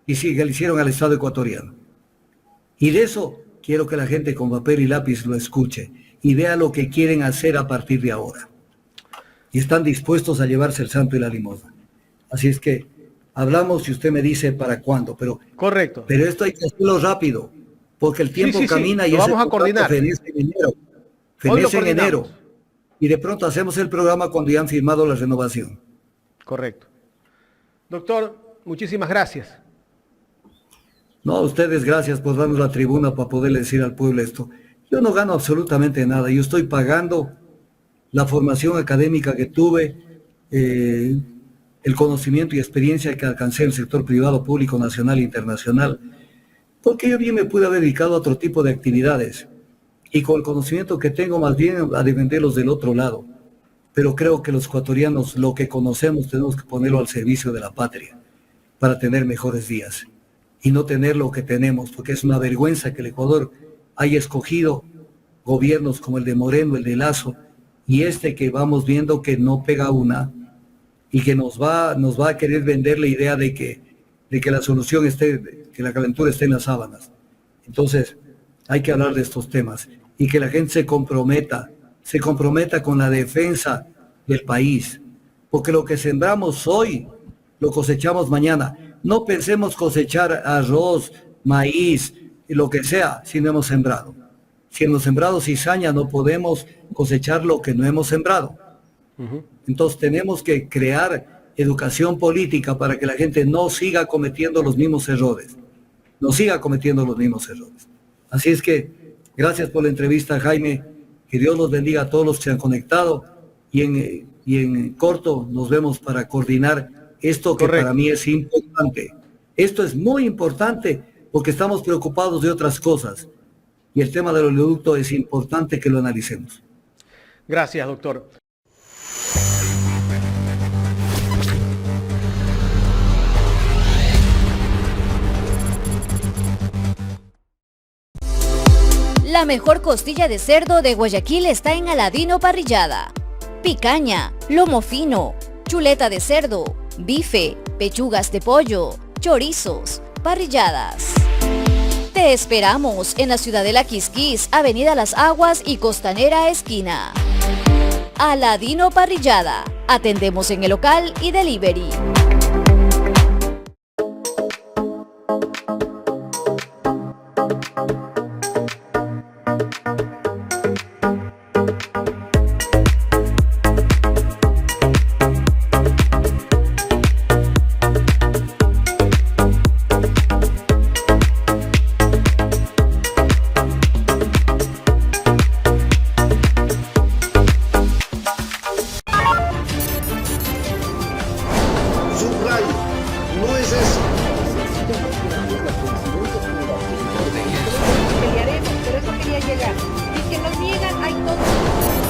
y sí, que le hicieron al Estado ecuatoriano. Y de eso quiero que la gente con papel y lápiz lo escuche y vea lo que quieren hacer a partir de ahora. Y están dispuestos a llevarse el santo y la limosna. Así es que hablamos y usted me dice para cuándo, pero correcto. Pero esto hay que hacerlo rápido, porque el tiempo camina y lo vamos a coordinar. Fenece en enero. Y de pronto hacemos el programa cuando ya han firmado la renovación. Correcto. Doctor, muchísimas gracias. No, a ustedes gracias por darnos la tribuna para poderle decir al pueblo esto. Yo no gano absolutamente nada. Yo estoy pagando la formación académica que tuve, el conocimiento y experiencia que alcancé en el sector privado, público, nacional e internacional. porque yo bien me pude haber dedicado a otro tipo de actividades y con el conocimiento que tengo más bien a defenderlos del otro lado. Pero creo que los ecuatorianos lo que conocemos tenemos que ponerlo al servicio de la patria para tener mejores días y no tener lo que tenemos, porque es una vergüenza que el Ecuador haya escogido gobiernos como el de Moreno, el de Lazo, y este que vamos viendo que no pega una y que nos va a querer vender la idea de que la solución esté, que la calentura esté en las sábanas. Entonces, hay que hablar de estos temas y que la gente se comprometa con la defensa del país, porque lo que sembramos hoy, lo cosechamos mañana. No pensemos cosechar arroz, maíz, lo que sea, si no hemos sembrado. Si hemos sembrado cizaña, no podemos cosechar lo que no hemos sembrado. Entonces tenemos que crear educación política para que la gente no siga cometiendo los mismos errores. Así es que, gracias por la entrevista, Jaime. Que Dios los bendiga a todos los que se han conectado y en corto nos vemos para coordinar esto que Correcto. Para mí es importante. Esto es muy importante porque estamos preocupados de otras cosas y el tema del oleoducto es importante que lo analicemos. Gracias, doctor. La mejor costilla de cerdo de Guayaquil está en Aladino Parrillada. Picaña, lomo fino, chuleta de cerdo, bife, pechugas de pollo, chorizos, parrilladas. Te esperamos en la Ciudadela Quisquís, Avenida Las Aguas y Costanera Esquina. Aladino Parrillada. Atendemos en el local y delivery. Pelearemos, pero eso quería llegar. Y que nos niegan, hay todo.